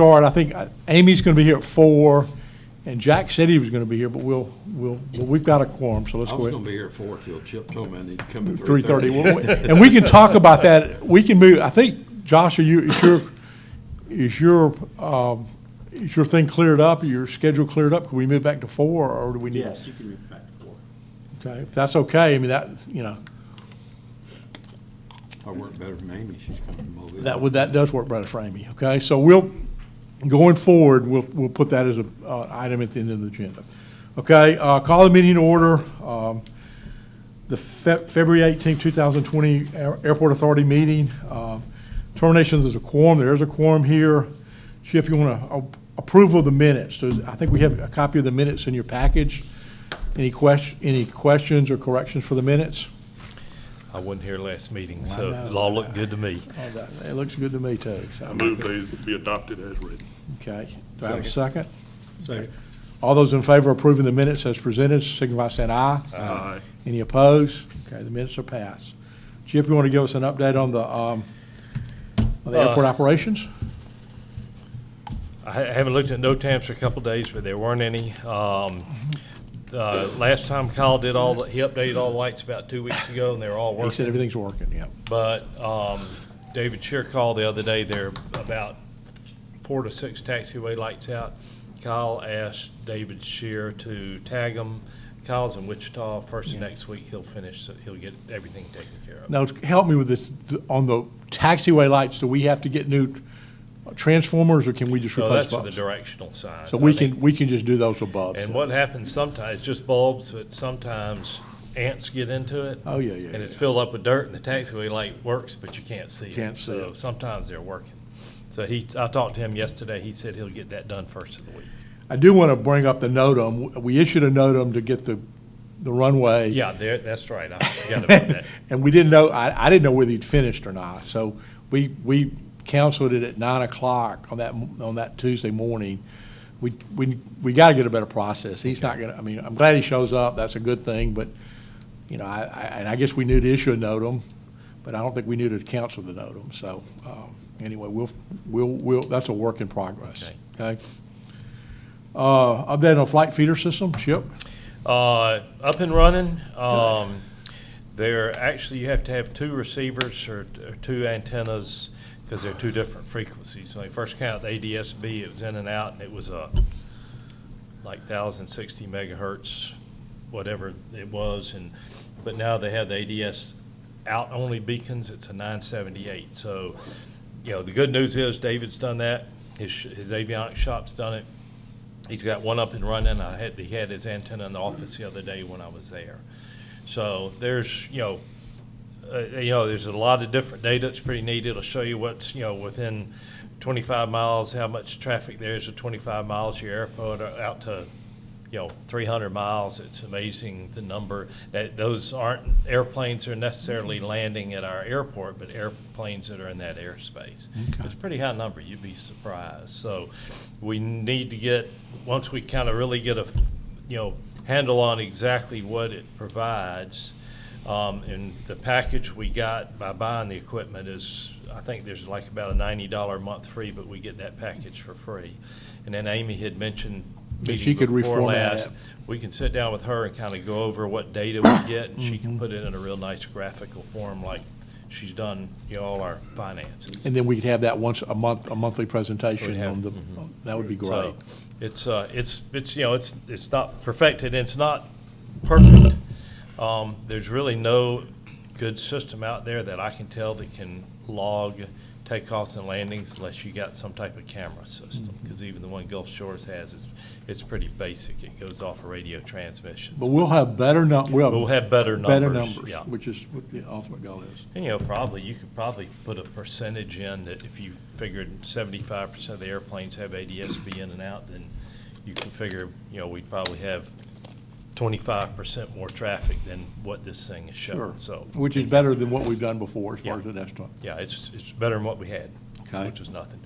start. I think Amy's going to be here at 4, and Jack said he was going to be here, but we've got a quorum, so let's I go was ahead. going to be here at 4 till Chip told me I need to come at 3:30. And we can talk about that. We can move, I think, Josh, is your thing cleared up, your schedule cleared up? Can we move back to 4, or do we need? Yes, you can move back to 4. Okay, if that's okay, I mean, that, I work better than Amy. She's coming from Mobile. that does work better for Amy, okay? So going forward, we'll put that as an item at the end of the agenda. Okay, call the meeting to order. The February 18, 2020 Airport Authority meeting. Terminations is a quorum. There is a quorum here. Chip, you want to approve of the minutes? I think we have a copy of the minutes in your package. Any questions or corrections for the minutes? I wasn't here last meeting, so it all looked good to me. It looks good to me, too. So. I move they be adopted as written. Okay. Do I have a second? Second. All those in favor of approving the minutes as presented, signify by saying aye. Aye. Any opposed? Okay, the minutes are passed. Chip, you want to give us an update on the airport operations? I haven't looked at no times for a couple of days, but there weren't any. Last time Kyle did he updated all the lights about 2 weeks ago, and they were all working. He said everything's working, yeah. But David Shear called the other day. There are about 4 to 6 taxiway lights out. Kyle asked David Shear to tag them. Kyle's in Wichita. First of next week, he'll finish. So he'll get everything taken care of. Now, help me with this. On the taxiway lights, do we have to get new transformers, or can we just So replace that's for the bulbs? directional signs. So I we think. can just do those with bulbs. And what happens sometimes, it's just bulbs, but sometimes ants get into it. Oh, yeah. And it's filled up with dirt, and the taxiway light works, but you can't see it. Can't see So it. sometimes they're working. So I talked to him yesterday. He said he'll get that done first of the week. I do want to bring up the NOTAM. We issued a NOTAM to get the runway. Yeah, that's right. I forgot about that. And we didn't know, I didn't know whether he'd finished or not. So we canceled it at 9 o'clock on that Tuesday morning. We got to get a better process. He's not going to, I mean, I'm glad he shows up. That's a good thing. But, I guess we knew to issue a NOTAM, but I don't think we knew to cancel the NOTAM. So anyway, we'll that's a work in progress. Okay. Update on flight feeder system, Chip? Up and running. You have to have 2 receivers or 2 antennas because they're 2 different frequencies. When they first count the ADS-B, it was in and out, and it was like 1,060 megahertz, whatever it was. But now they have the ADS out-only beacons. It's a 978. So, the good news is David's done that. His avionics shop's done it. He's got one up and running. He had his antenna in the office the other day when I was there. So there's, there's a lot of different data. It's pretty neat. It'll show you what's, within 25 miles, how much traffic there is at 25 miles of your airport out to, 300 miles. It's amazing the number. Those aren't airplanes that are necessarily landing at our airport, but airplanes that are in that airspace. Okay. It's a pretty high number. You'd be surprised. So we need to get, once we kind of really get a, handle on exactly what it provides, and the package we got by buying the equipment is, I think there's like about a $90 a month free, but we get that package for free. And then Amy had mentioned That she could before reformat last, it. we can sit down with her and kind of go over what data we get, and she can put it in a real nice graphical form like she's done, all our finances. And then we could have that once a month, a monthly presentation We'd have- on the, that would be great. So it's not perfected, and it's not perfect. There's really no good system out there that I can tell that can log takeoffs and landings unless you got some type of camera system, because even the one Gulf Shores has, it's pretty basic. It goes off of radio transmissions. But we'll have better We'll have better numbers, yeah. which is what the ultimate goal is. And, you could probably put a percentage in that if you figured 75% of the airplanes have ADS-B in and out, then you can figure, we'd probably have 25% more traffic than what this thing is showing. Sure. So, Which is better than what we've done before as far Yeah. as the next one. yeah, it's better than what we had, Okay. which was nothing.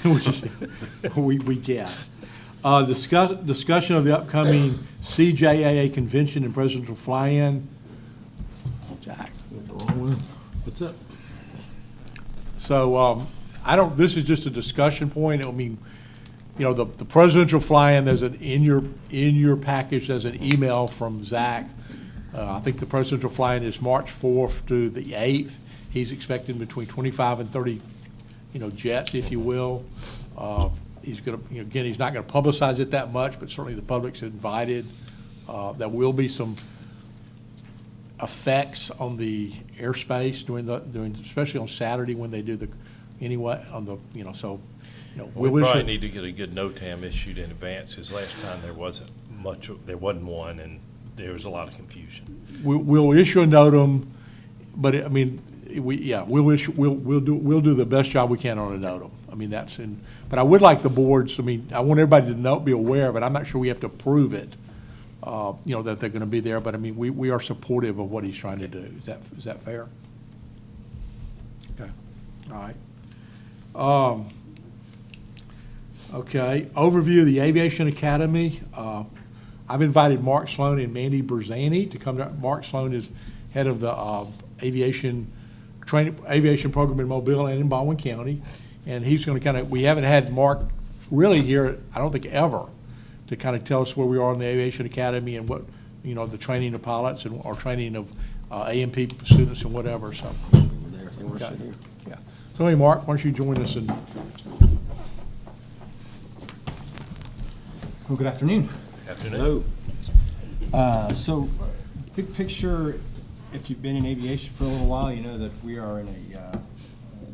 Which is, we guessed. Discussion of the upcoming CJAA convention and presidential fly-in. Jack. What's up? So, I don't, this is just a discussion point. I mean, you know, the presidential fly-in, there's in your package, there's an email from Zach. I think the presidential fly-in is March 4th to the 8th. He's expecting between 25 and 30, jets, if you will. He's gonna, again, he's not gonna publicize it that much, but certainly the public's invited. There will be some effects on the airspace during, especially on Saturday when they do We probably need to get a good NOTAM issued in advance, because last time there wasn't one, and there was a lot of confusion. We'll issue a NOTAM, but I mean, we'll do the best job we can on a NOTAM. I mean, but I would like the boards, I mean, I want everybody to be aware of it. I'm not sure we have to approve it, that they're gonna be there, but I mean, we are supportive of what he's trying to do. Is that fair? Okay, all right. Okay, overview of the Aviation Academy. I've invited Mark Sloan and Mandy Berzani to come down. Mark Sloan is head of the aviation program in Mobile and in Baldwin County. And he's going to we haven't had Mark really here, I don't think ever, to kind of tell us where we are in the Aviation Academy and what, the training of pilots and or training of AMP students and whatever, so. Okay. Yeah. So anyway, Mark, why don't you join us and. Well, good afternoon. Afternoon. So, big picture, if you've been in aviation for a little while, you know that we are in a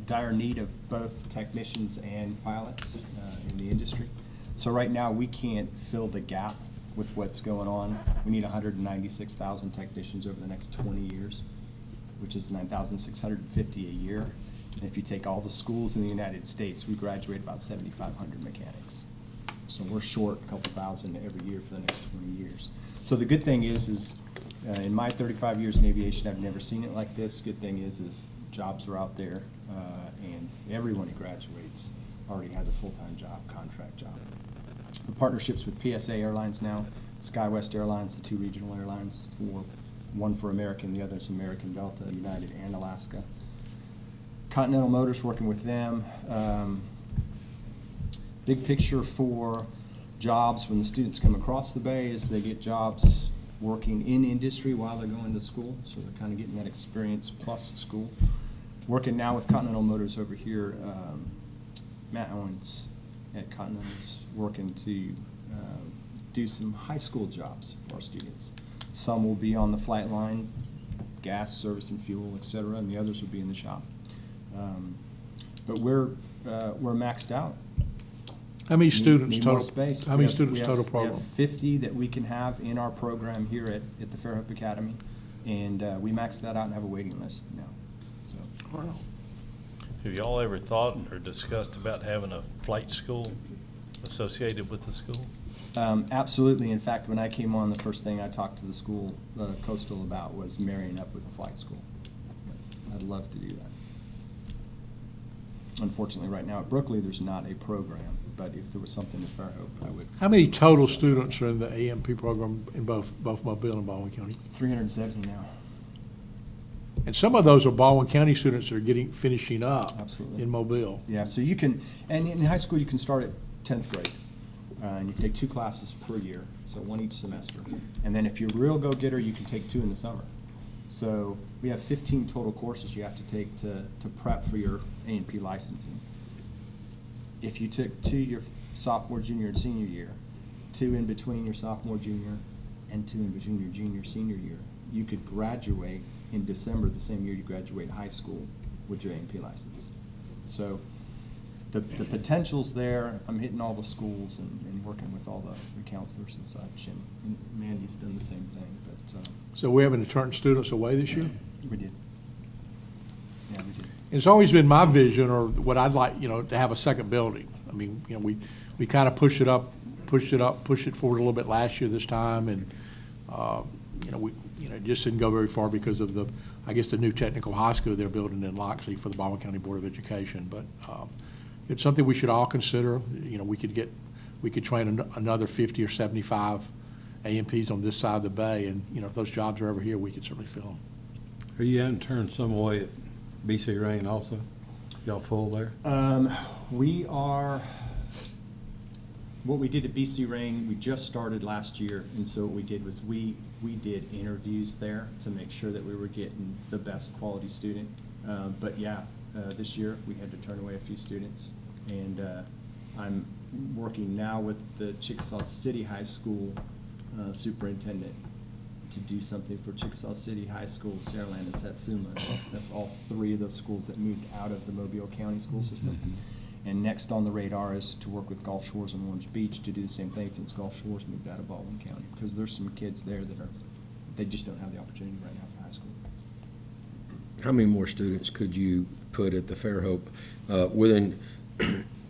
dire need of both technicians and pilots in the industry. So right now, we can't fill the gap with what's going on. We need 196,000 technicians over the next 20 years, which is 9,650 a year. And if you take all the schools in the United States, we graduate about 7,500 mechanics. So we're short a couple thousand every year for the next 20 years. So the good thing is in my 35 years in aviation, I've never seen it like this. Good thing is jobs are out there, and everyone who graduates already has a full-time job, contract job. Partnerships with PSA Airlines now, SkyWest Airlines, the two regional airlines, one for American, the other is American Delta, United, and Alaska. Continental Motors, working with them. Big picture for jobs when the students come across the bay is they get jobs working in industry while they're going to school, so they're kind of getting that experience plus school. Working now with Continental Motors over here, Matt Owens at Continental is working to do some high school jobs for our students. Some will be on the flight line, gas, service and fuel, etc., and the others will be in the shop. But we're maxed out. How many students Need total? more space. How many students total We program? have 50 that we can have in our program here at the Fairhope Academy, and we maxed that out and have a waiting list now. So. Wow. Have y'all ever thought or discussed about having a flight school associated with the school? Absolutely. In fact, when I came on, the first thing I talked to the school, Coastal, about was marrying up with a flight school. I'd love to do that. Unfortunately, right now at Brooklyn, there's not a program, but if there was something at Fairhope, I would. How many total students are in the AMP program in both Mobile and Baldwin County? 370 now. And some of those are Baldwin County students that are finishing up. Absolutely. In Mobile. Yeah, so you can, and in high school, you can start at 10th grade. And you can take 2 classes per year, so 1 each semester. And then if you're a real go-getter, you can take 2 in the summer. So we have 15 total courses you have to take to prep for your A&P licensing. If you took 2 your sophomore, junior, and senior year, 2 in between your sophomore, junior, and 2 in between your junior, senior year, you could graduate in December the same year you graduate high school with your A&P license. So the potential's there. I'm hitting all the schools and working with all the counselors and such, and Mandy's done the same thing. But So we're having to turn students away this year? we did. Yeah, we did. It's always been my vision, or what I'd like, to have a second building. I mean, we kind of pushed it forward a little bit last year this time, and, it just didn't go very far because of the new technical high school they're building in Loxley for the Baldwin County Board of Education. But it's something we should all consider. We could train another 50 or 75 AMPs on this side of the bay, and, if those jobs are over here, we could certainly fill them. Are you having to turn some away at BC Rain also? Y'all full there? We are, what we did at BC Rain, we just started last year, and so what we did was we did interviews there to make sure that we were getting the best quality student. But yeah, this year, we had to turn away a few students, and I'm working now with the Chickasaw City High School superintendent to do something for Chickasaw City High School, Saraland, and Satsuma. That's all three of those schools that moved out of the Mobile County school system. And next on the radar is to work with Gulf Shores and Orange Beach to do the same thing since Gulf Shores moved out of Baldwin County. Because there's some kids there that they just don't have the opportunity right now for high school. How many more students could you put at the Fairhope,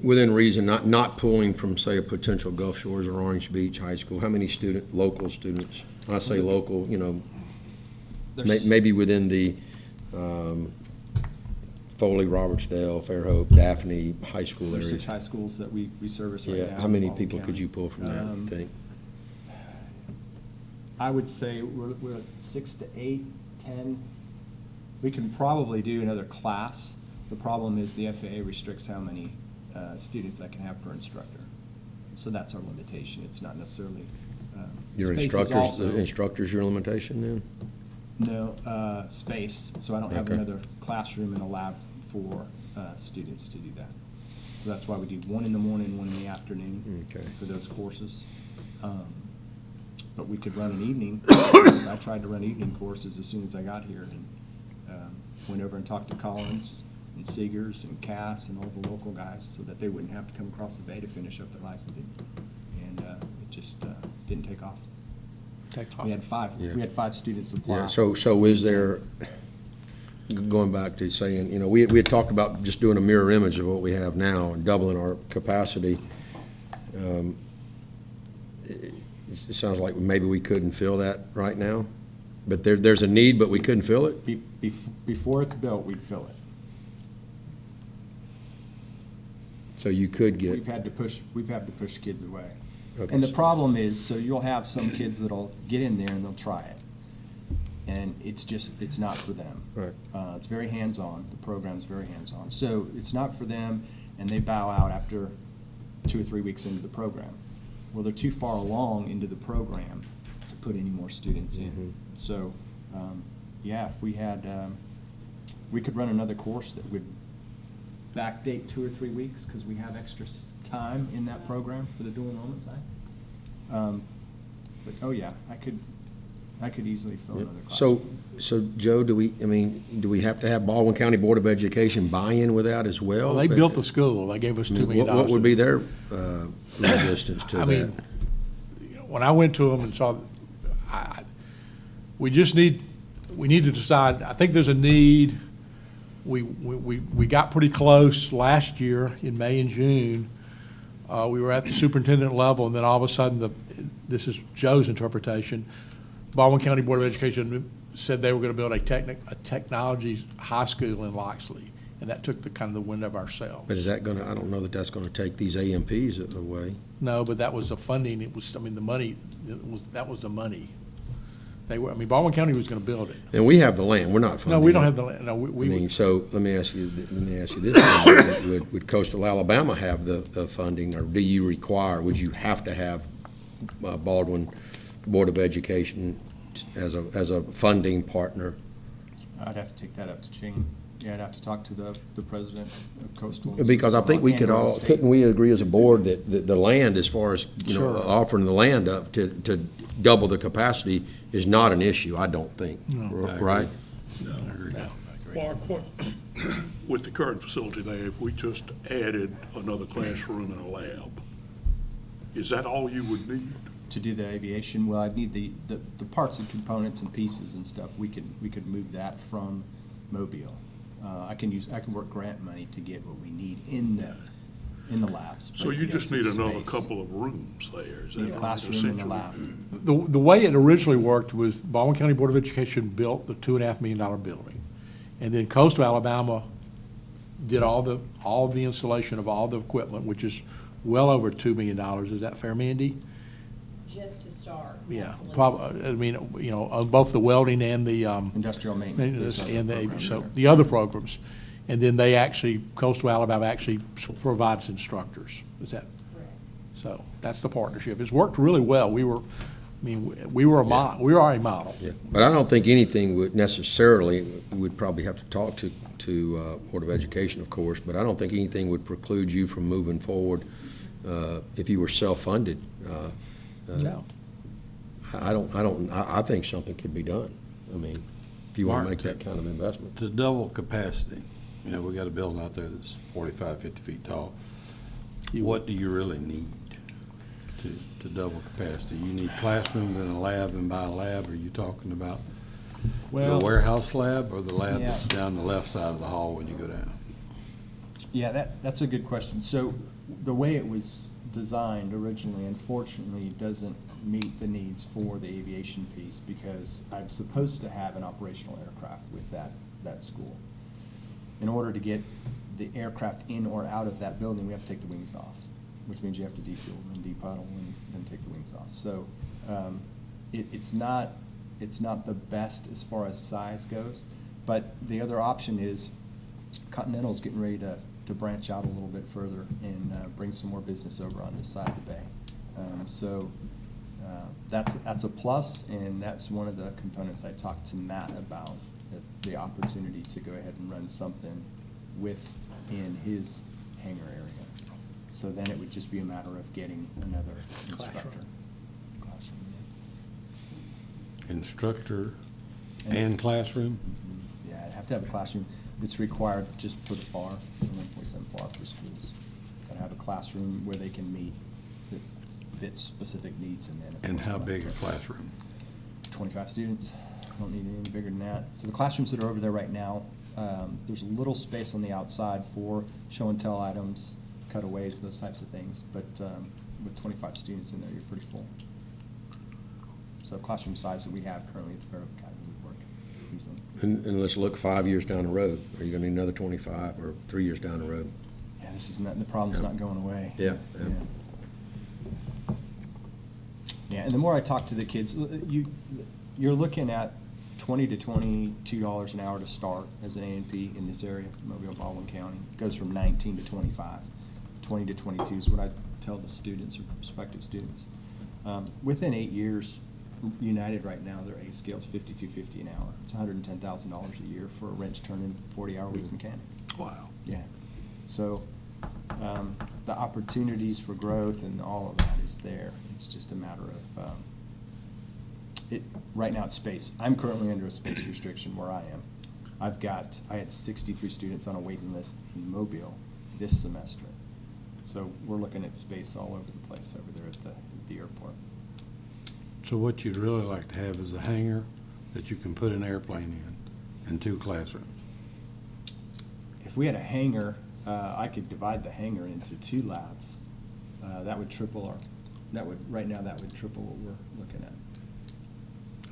within reason, not pulling from, say, a potential Gulf Shores or Orange Beach High School? How many local students? I say local, maybe within the Foley, Robertsdale, Fairhope, Daphne High School There's areas. 6 high schools that we service right now. Yeah, how many in Baldwin people could County. you pull from that, you think? I would say we're at 6 to 8, 10. We can probably do another class. The problem is the FAA restricts how many students I can have per instructor. So that's our limitation. It's not necessarily. Your space is instructors, also- the instructors your limitation then? No, space, so I don't have Okay. another classroom and a lab for students to do that. So that's why we do one in the morning, one in the afternoon Okay. for those courses. But we could run an evening course. I tried to run evening courses as soon as I got here, and went over and talked to Collins and Seegers and Cass and all the local guys so that they wouldn't have to come across the bay to finish up their licensing. And it just didn't take off. We had 5. Yeah. We had 5 students apply. Yeah, so is there, going back to saying, we had talked about just doing a mirror image of what we have now and doubling our capacity. It sounds like maybe we couldn't fill that right now, but there's a need, but we couldn't fill it? Before it's built, we'd fill it. So you could get, We've had to push kids away. Okay. And the problem is, so you'll have some kids that'll get in there and they'll try it. And it's not for them. right, It's very hands-on, the program's very hands-on. So it's not for them, and they bow out after 2 or 3 weeks into the program. Well, they're too far along into the program to put any more students in. So, yeah, if we had, we could run another course that would backdate 2 or 3 weeks, because we have extra time in that program for the dual enrollment side. But, oh yeah, I could easily fill another class. so Joe, do we have to have Baldwin County Board of Education buy-in with that as well? Well, they built the school. They gave us $2 million. What would be their resistance to I that? mean, when I went to them and saw, we need to decide, I think there's a need. We got pretty close last year in May and June. We were at the superintendent level, and then all of a sudden, this is Joe's interpretation, Baldwin County Board of Education said they were going to build a technology high school in Loxley, and that took the wind of our sails. But is that gonna, I don't know that that's gonna take these AMPs away. No, but that was the funding, the money, that was the money. Baldwin County was gonna build it. And we have the land, we're not funding No, we don't it. have the, no, we, So let me ask you this, would Coastal Alabama have the funding, or do you would you have to have Baldwin Board of Education as a funding partner? I'd have to take that up to Ching. Yeah, I'd have to talk to the president of Coastal. Because I think we could And all, state. couldn't we agree as a board that the land, as far as, Sure. offering the land up to double the capacity is not an issue, I don't think, right? Mark, with the current facility there, if we just added another classroom and a lab, is that all you would need? To do the aviation, well, I'd need the parts and components and pieces and stuff. We could move that from Mobile. I can work grant money to get what we need in the labs. So but you just yes, need it's another space. couple of rooms there, is that Need a right, classroom and a essentially? lab. the way it originally worked was Baldwin County Board of Education built the $2.5 million building. And then Coastal Alabama did all the installation of all the equipment, which is well over $2 million. Is that fair, Mandy? Just to start. Yeah, absolutely. on both the welding and the, Industrial maintenance. maintenance there's other and programs so there. the other programs. and then they actually, Coastal Alabama actually provides instructors. Is that, Correct. so that's the partnership. It's worked really well. We were a model. Yeah, but I don't think anything would necessarily, we'd probably have to talk to Board of Education, of course, but I don't think anything would preclude you from moving forward if you were self-funded. No. I think something could be done. I mean, if you want to Mark, make that kind of investment. To double capacity, you know, we got a building out there that's 45, 50 feet tall. What do you really need to double capacity? You need classrooms and a lab, and by a lab, are you talking about the Well, warehouse lab or the lab Yeah. that's down the left side of the hall when you go down? yeah, that's a good question. So the way it was designed originally, unfortunately, doesn't meet the needs for the aviation piece because I'm supposed to have an operational aircraft with that school. In order to get the aircraft in or out of that building, we have to take the wings off, which means you have to defuel and depuddle and then take the wings off. So it's not the best as far as size goes, but the other option is Continental's getting ready to branch out a little bit further and bring some more business over on this side of the bay. So that's a plus, and that's one of the components I talked to Matt about, the opportunity to go ahead and run something within his hangar area. So then it would just be a matter of getting another instructor. Classroom, Instructor and classroom? yeah, I'd have to have a classroom. It's required just for the FAR, 1.7 FAR for schools. Gotta have a classroom where they can meet that fits specific needs, and then. of And course, how we'll big a have classroom? 25 students. Don't need any bigger than that. So the classrooms that are over there right now, there's a little space on the outside for show and tell items, cutaways, those types of things. But with 25 students in there, you're pretty full. So classroom size that we have currently at the Fairhope Academy would work easily. And let's look 5 years down the road. Are you going to need another 25 or 3 years down the road? Yeah, this is not, the problem's Yeah. not going away. Yeah. Yeah, and the more I talk to the kids, you're looking at $20 to $22 an hour to start as an A&P in this area, Mobile, Baldwin County. It goes from 19 to 25. 20 to 22 is what I tell the students or prospective students. Within 8 years, United right now, their A scale is $52.50 an hour. It's $110,000 a year for a wrench turning 40-hour-week mechanic. Wow. Yeah. So the opportunities for growth and all of that is there. It's just a matter of, right now it's space. I'm currently under a space restriction where I am. I had 63 students on a waiting list in Mobile this semester. So we're looking at space all over the place over there at the airport. So what you'd really like to have is a hangar that you can put an airplane in and 2 classrooms. If we had a hangar, I could divide the hangar into 2 labs. That would triple right now that would triple what we're looking at.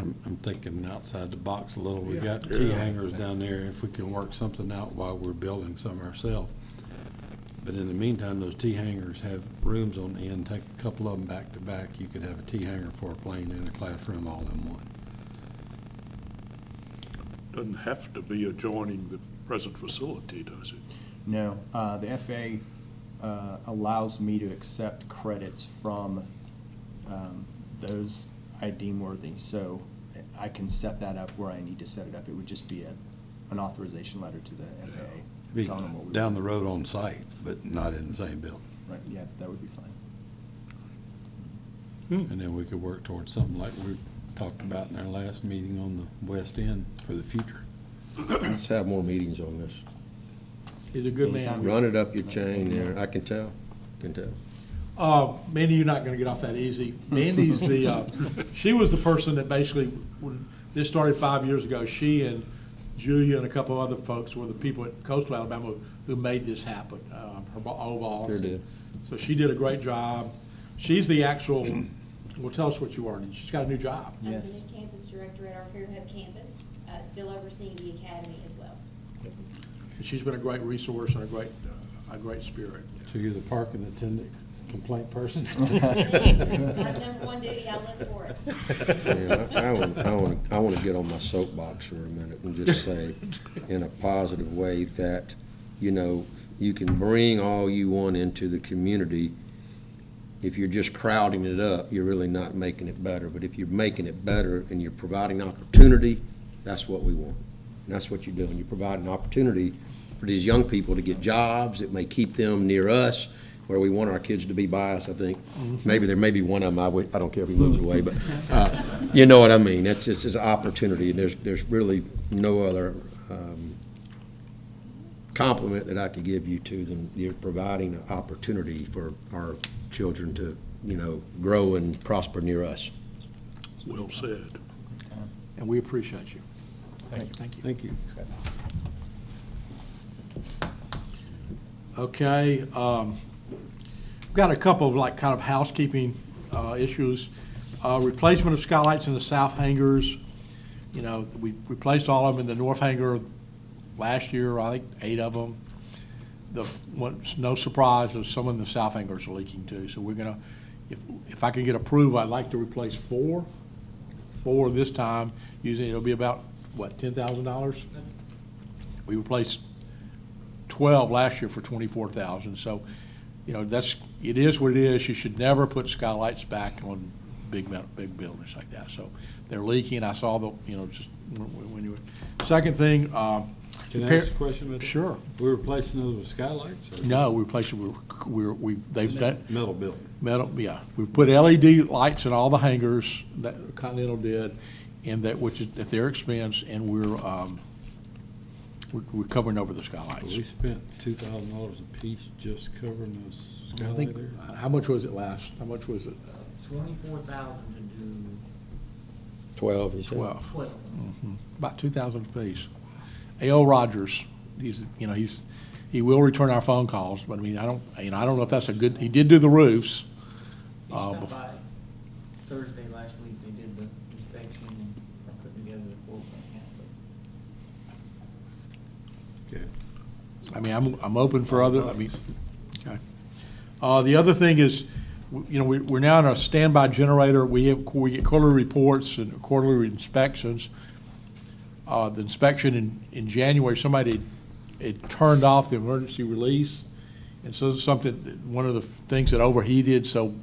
I'm thinking outside the box a little. We Yeah. got T Yeah. hangars down there, if we can work something out while we're building some ourselves. But in the meantime, those T hangars have rooms on the end. Take a couple of them back to back. You could have a T hangar for a plane and a classroom all in one. Doesn't have to be adjoining the present facility, does it? No, the FAA allows me to accept credits from those I deem worthy. So I can set that up where I need to set it up. It would just be an authorization letter to the FAA. Be telling them what we down the want. road on site, but not in the same building. Right, yeah, that would be fine. And then we could work towards something like we talked about in our last meeting on the west end for the future. Let's have more meetings on this. He's a good man. Run it up your chain there. I can tell. Mandy, you're not gonna get off that easy. Mandy's she was the person that basically, when this started 5 years ago, she and Julia and a couple other folks were the people at Coastal Alabama who made this happen, her old boss. Sure did. So she did a great job. She's the actual, well, tell us what you are. She's got a new job. I'm Yes. the new campus director at our Fairhope campus, still overseeing the academy as well. And she's been a great resource and a great spirit. So you're the parking attendant complaint person? My number one duty, I live for it. I want to get on my soapbox for a minute and just say, in a positive way, that you know, you can bring all you want into the community. If you're just crowding it up, you're really not making it better. But if you're making it better and you're providing opportunity, that's what we want. And that's what you're doing. You're providing opportunity for these young people to get jobs. It may keep them near us, where we want our kids to be by us, I think. Maybe there may be one of them, I don't care if he moves away, but you know what I mean. It's an opportunity, and there's really no other compliment that I could give you to them. You're providing an opportunity for our children to, you know, grow and prosper near us. Well said. And we appreciate you. Thank you. Thank you. Thank you. Okay, we've got a couple of like kind of housekeeping issues. Replacement of skylights in the south hangars. You know, we replaced all of them in the north hangar last year, I think 8 of them. No surprise, there's some in the south hangars are leaking too. So we're gonna, if I can get approval, I'd like to replace 4 this time. Usually it'll be about, what, $10,000? We replaced 12 last year for $24,000. So, you know, it is what it is. You should never put skylights back on big buildings like that. So they're leaking. I saw just when you were. Second thing. Can I ask a question about that? Sure. We're replacing those with skylights? Or No, we replaced it. They've done Metal building. metal. Yeah, we put LED lights in all the hangars that Continental did, and which is at their expense, and we're covering over the skylights. We spent $2,000 a piece just covering those I skylight think, there. how much was it last? How much was it? 24,000 to do 12, you said? 12. 12. About 2,000 apiece. A.O. Rogers, he will return our phone calls, but I mean, I don't know if that's a good, he did do the roofs. He stopped by Thursday last week, they did the inspection and are putting together the quote right now. Okay. I mean, I'm open for other, okay. The other thing is, we're now in a standby generator. We get quarterly reports and quarterly inspections. The inspection in January, somebody had turned off the emergency release. And so one of the things that overheated, so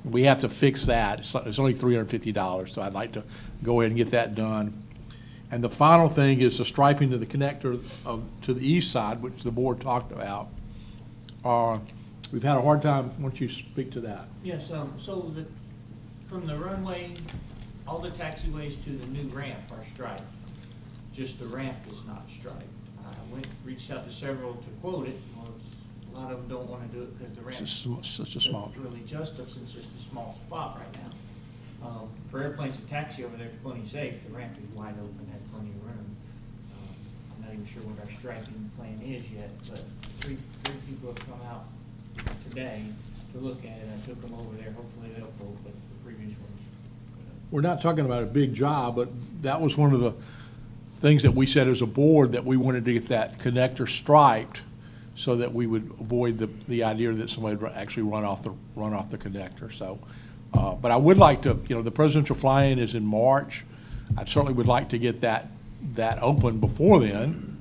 we have to fix that. It's only $350, so I'd like to go ahead and get that done. And the final thing is the striping of the connector to the east side, which the board talked about. We've had a hard time. Why don't you speak to that? Yes, so from the runway, all the taxiways to the new ramp are striped. Just the ramp is not striped. I reached out to several to quote it. Well, a lot of them don't want to do it because the ramp It's such a small. doesn't really justice, it's just a small spot right now. For airplanes to taxi over there, it's plenty safe. The ramp is wide open, has plenty of room. I'm not even sure what our striping plan is yet, but three people have come out today to look at it. I took them over there. Hopefully they'll quote, but the previous ones. We're not talking about a big job, but that was one of the things that we said as a board, that we wanted to get that connector striped so that we would avoid the idea that somebody would actually run off the connector. So, but I would like to, the presidential fly-in is in March. I certainly would like to get that open before then,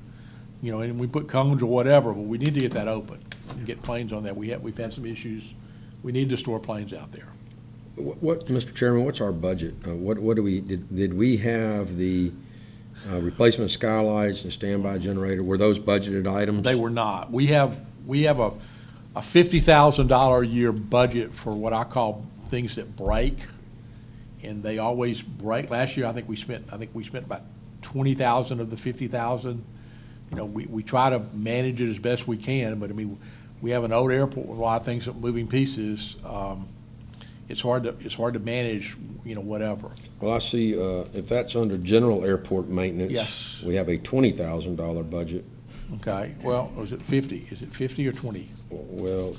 and we put cones or whatever, but we need to get that open and get planes on that. We've had some issues. We need to store planes out there. What, Mr. Chairman, what's our budget? What do we, did we have the replacement skylights and standby generator? Were those budgeted items? They were not. We have a $50,000 a year budget for what I call things that break, and they always break. Last year, I think we spent about $20,000 of the $50,000. We try to manage it as best we can, but I mean, we have an old airport with a lot of things, moving pieces. It's hard to manage, whatever. Well, I see, if that's under general airport maintenance. Yes. We have a $20,000 budget. Okay, well, was it 50? Is it 50 or 20? Well,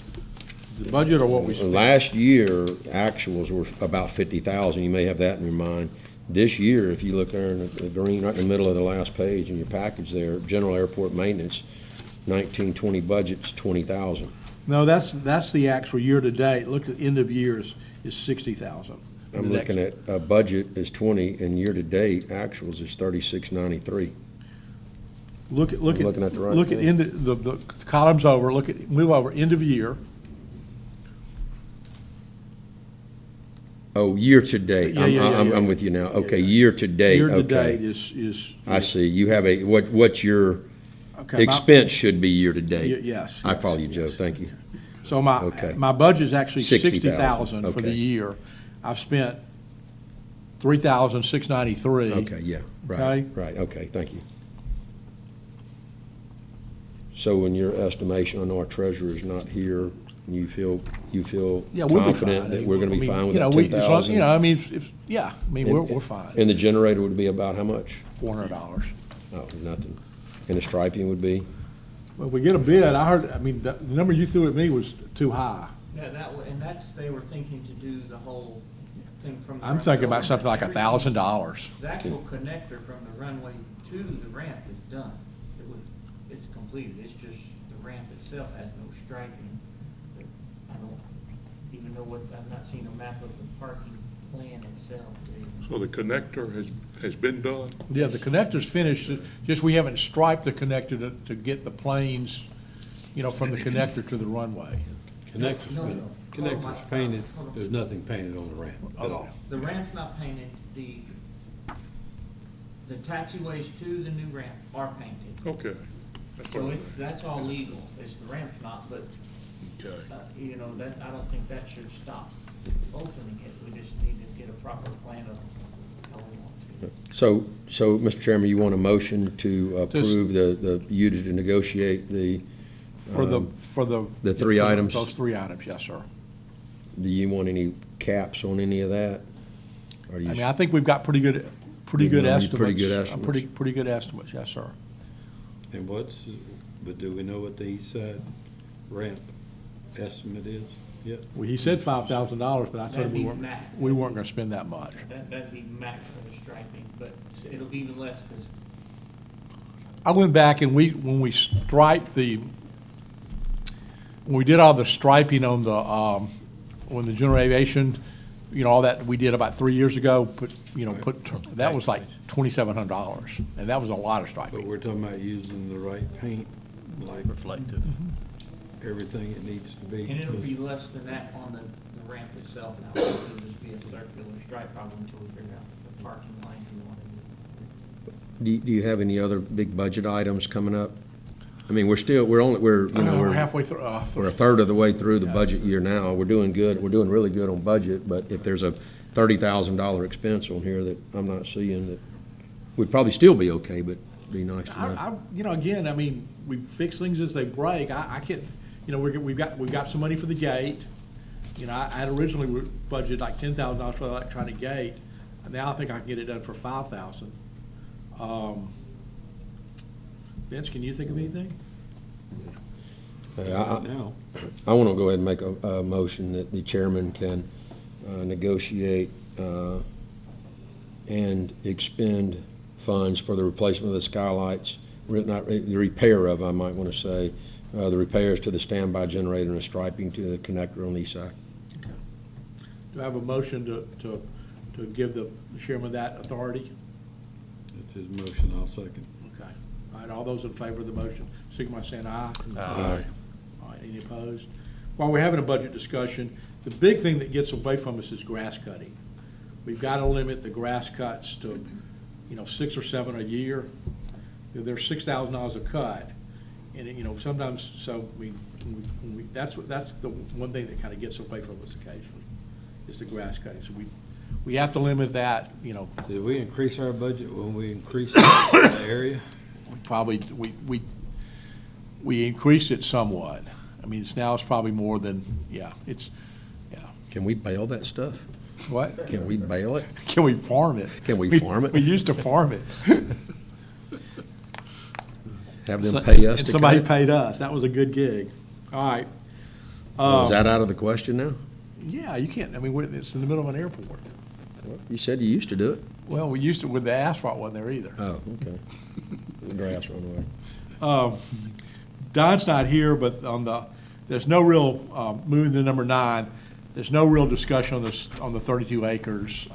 The budget or what we spent? last year, actuals were about 50,000. You may have that in your mind. This year, if you look there in the green, right in the middle of the last page in your package there, general airport maintenance, 19-20 budget's 20,000. No, that's the actual year-to-date. Look at the end of years is 60,000. I'm looking at budget is 20, and year-to-date actuals is 3693. Look at, I'm looking at the right look at thing. end, the columns over, move over end of year. Oh, year to date. Yeah, yeah, yeah, I'm yeah. with you now. Okay, year to date, Year to date okay. is. I see. You have what's your Okay, my- expense should be year to date? Yes. I yes, follow you, Joe. yes. Thank you. So my, Okay. my budget is actually 60,000, 60,000 for the okay. year. I've spent 3,693. Okay, yeah, Okay. right, okay, thank you. So in your estimation, I know our treasurer is not here, you feel Yeah, we'll be confident fine. that we're gonna I be mean, fine with you know, that we- as long as- 10,000? You know, I mean, yeah, I mean, we're fine. And the generator would be about how much? $400. Oh, nothing. And the striping would be? Well, we get a bid, I mean, the number you threw at me was too high. Yeah, and that's, they were thinking to do the whole thing from. the I'm runway thinking about over. something like Everything- $1,000. The actual connector from the runway to the ramp is done. It's completed. It's just the ramp itself has no striping. But I don't even know I've not seen a map of the parking plan itself. So the connector has been done? Yeah, the connector's finished, just we haven't striped the connector to get the planes, you know, from the connector to the runway. Connector's No, been, no. connector's painted, there's nothing painted on the ramp at all. The ramp's not painted. The taxiways to the new ramp are painted. Okay. That's So what that's all legal. It's the ramp's not, but Okay. you know, that, I don't think that should stop opening it. We just need to get a proper plan of how we want to. So, Mr. Chairman, you want a motion to approve you to negotiate the, For the three items? Those three items, yes, sir. do you want any caps on any of that? Or do you I mean, I think we've got pretty good You estimates. know, pretty good estimates. Pretty good estimates, yes, sir. And but do we know what the east side ramp estimate is yet? Well, he said $5,000, but I told That'd him be max. we weren't gonna spend that much. That'd be max for the striping, but it'll be even less because I went back and when we striped when we did all the striping on when the general aviation, you know, all that we did about 3 years ago, that was like $2,700, and that was a lot of But striping. we're talking about using the right paint, like Reflective. everything it needs to be. and it'll be less than that on the ramp itself now. It'll just be a circular stripe probably until we figure out the parking line we want to do. Do you have any other big budget items coming up? I mean, we're We're halfway through. we're a third of the way through the budget year now. We're doing good. We're doing really good on budget, but if there's a $30,000 expense on here that I'm not seeing, that we'd probably still be okay, but it'd be nice to know. You know, again, I mean, we fix things as they break. I can't, you know, we've got some money for the gate. You know, I had originally budgeted like $10,000 for the electronic gate, and now I think I can get it done for $5,000. Vince, can you think of anything? Right now, I want to go ahead and make a motion that the chairman can negotiate and expend funds for the replacement of the skylights, the repair of, I might want to say, the repairs to the standby generator and the striping to the connector on the east side. Do I have a motion to give the chairman that authority? it's his motion, I'll second. Okay. All right, all those in favor of the motion, signify by saying aye. Aye. All right, any opposed? While we're having a budget discussion, the big thing that gets away from us is grass cutting. We've got to limit the grass cuts to, 6 or 7 a year. They're $6,000 a cut, and, sometimes, so that's the one thing that kind of gets away from us occasionally, is the grass cutting. So we have to limit that, Did we increase our budget when we increased the area? probably, we increased it somewhat. I mean, it's probably more than, yeah. Can we bail that stuff? What? Can we bail it? Can we farm it? Can we farm it? We used to farm it. Have them pay us And to somebody cut it? paid us. That was a good gig. All right. Is that out of the question now? Yeah, you can't, I mean, it's in the middle of an airport. You said you used to do it. Well, we used to, with the asphalt wasn't there either. Oh, okay. The grass run away. Don's not here, but there's no real, moving to number 9, there's no real discussion on the 32 acres.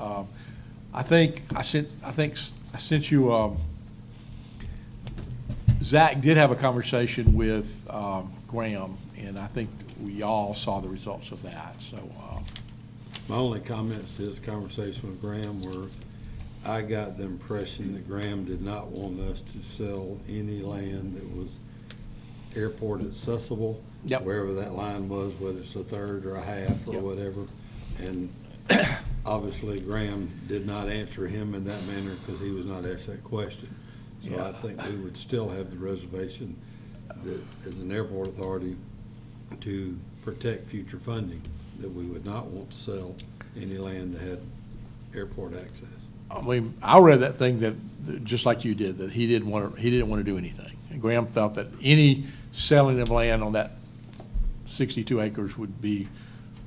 I think I sent you, Zach did have a conversation with Graham, and I think we all saw the results of that, so. My only comments to this conversation with Graham were, I got the impression that Graham did not want us to sell any land that was airport accessible. Yep. Wherever that line was, whether it's a third or a half or Yep. whatever. And obviously Graham did not answer him in that manner because he was not asked that question. So Yeah. I think we would still have the reservation that as an airport authority to protect future funding, that we would not want to sell any land that had airport access. I mean, I read that thing that, just like you did, that he didn't want to do anything. And Graham felt that any selling of land on that 62 acres would be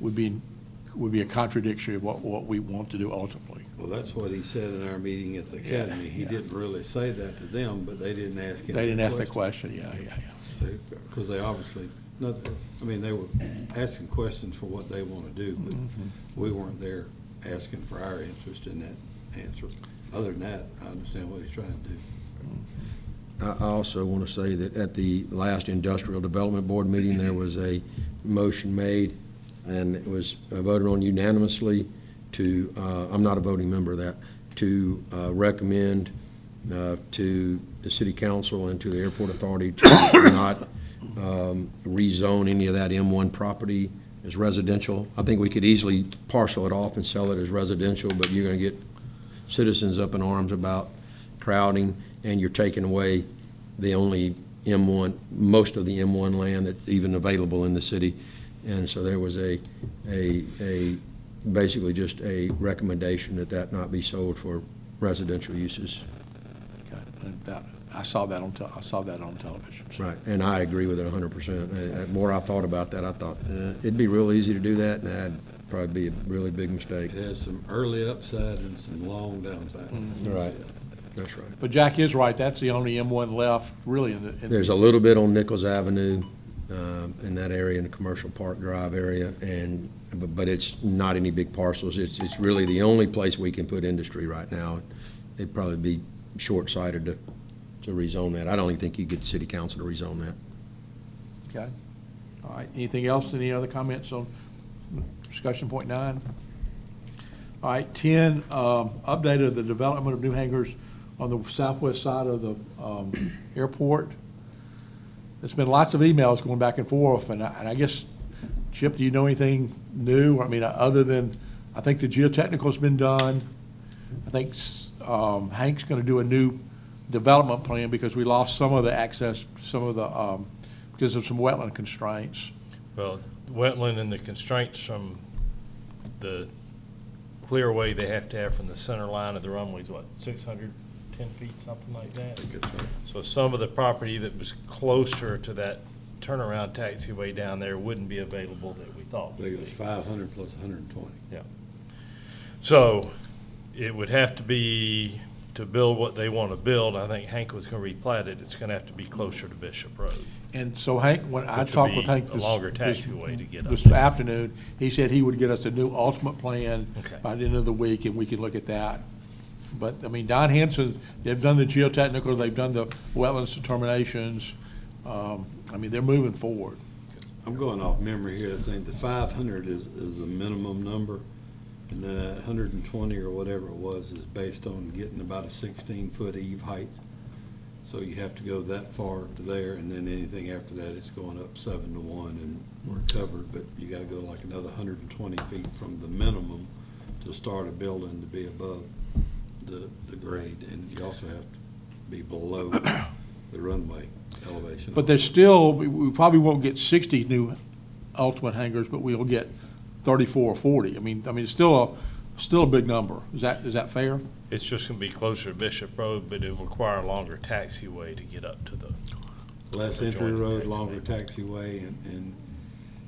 a contradiction of what we want to do ultimately. Well, that's what he said in our meeting at the academy. He yeah. didn't really say that to them, but they didn't ask him. They didn't ask that question, yeah. Because they obviously, they were asking questions for what they want to do, but we weren't there asking for our interest in that answer. Other than that, I understand what he's trying to do. I also want to say that at the last Industrial Development Board meeting, there was a motion made, and it was voted on unanimously to, I'm not a voting member of that, to recommend to the city council and to the airport authority to not rezone any of that M1 property as residential. I think we could easily parcel it off and sell it as residential, but you're going to get citizens up in arms about crowding, and you're taking away the only M1, most of the M1 land that's even available in the city. And so there was basically just a recommendation that not be sold for residential uses. Okay. And I saw that on television. So. Right, and I agree with it 100%. The more I thought about that, I thought, it'd be real easy to do that, and that'd probably be a really big mistake. It has some early upside and some long downside. Right, that's right. But Jack is right, that's the only M1 left, really, There's a little bit on Nichols Avenue, in that area, in the Commercial Park Drive area, but it's not any big parcels. It's really the only place we can put industry right now. It'd probably be short-sighted to rezone that. I don't even think you get city council to rezone that. Okay. All right, anything else, any other comments on discussion point 9? All right, 10, update of the development of new hangars on the southwest side of the airport. There's been lots of emails going back and forth, and I guess, Chip, do you know anything new? I mean, other than, I think the geotechnical's been done. I think Hank's going to do a new development plan because we lost some of the access, because of some wetland constraints. Well, wetland and the constraints from the clearway they have to have from the center line of the runway is what, 610 feet, something like that? So some of the property that was closer to that turnaround taxiway down there wouldn't be available that we thought I would think it was be. 500 plus 120. Yeah. So it would have to be, to build what they want to build, I think Hank was going to replat it, it's going to have to be closer to Bishop Road. And so Hank, when I Which would talked with be Hank a longer taxiway to get up this there. afternoon, he said he would get us a new ultimate plan Okay. by the end of the week, and we can look at that. But, I mean, Don Hanson, they've done the geotechnical, they've done the wetlands determinations. I mean, they're moving forward. I'm going off memory here. I think the 500 is the minimum number, and then that 120 or whatever it was is based on getting about a 16-foot eave height. So you have to go that far to there, and then anything after that, it's going up 7 to 1, and we're covered. But you got to go like another 120 feet from the minimum to start a building to be above the grade, and you also have to be below the runway elevation. But there's still, we probably won't get 60 new ultimate hangars, but we'll get 34 or 40. I mean, it's still a big number. Is that fair? It's just going to be closer to Bishop Road, but it'll require a longer taxiway to get up to the. Less entry road, longer taxiway, and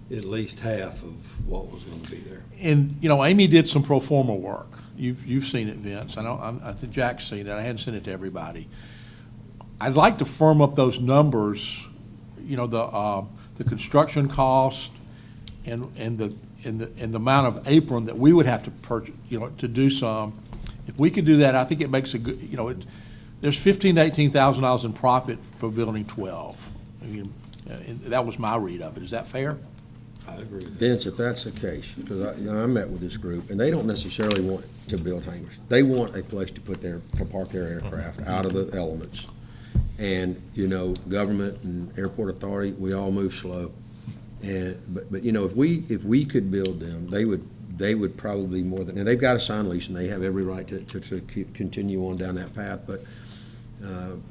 at least half of what was going to be there. And, Amy did some pro forma work. You've seen it, Vince. I think Jack's seen it. I hadn't sent it to everybody. I'd like to firm up those numbers, the construction cost and the amount of apron that we would have to purchase, to do some. If we could do that, I think it makes a good, there's $15,000 to $18,000 in profit for building 12. I mean, and that was my read of it. Is that fair? I agree with that. Vince, if that's the case, because I met with this group, and they don't necessarily want to build hangars. They want a place to park their aircraft out of the elements. And, government and airport authority, we all move slow. But if we could build them, they would probably more than, and they've got a signed lease, and they have every right to continue on down that path. But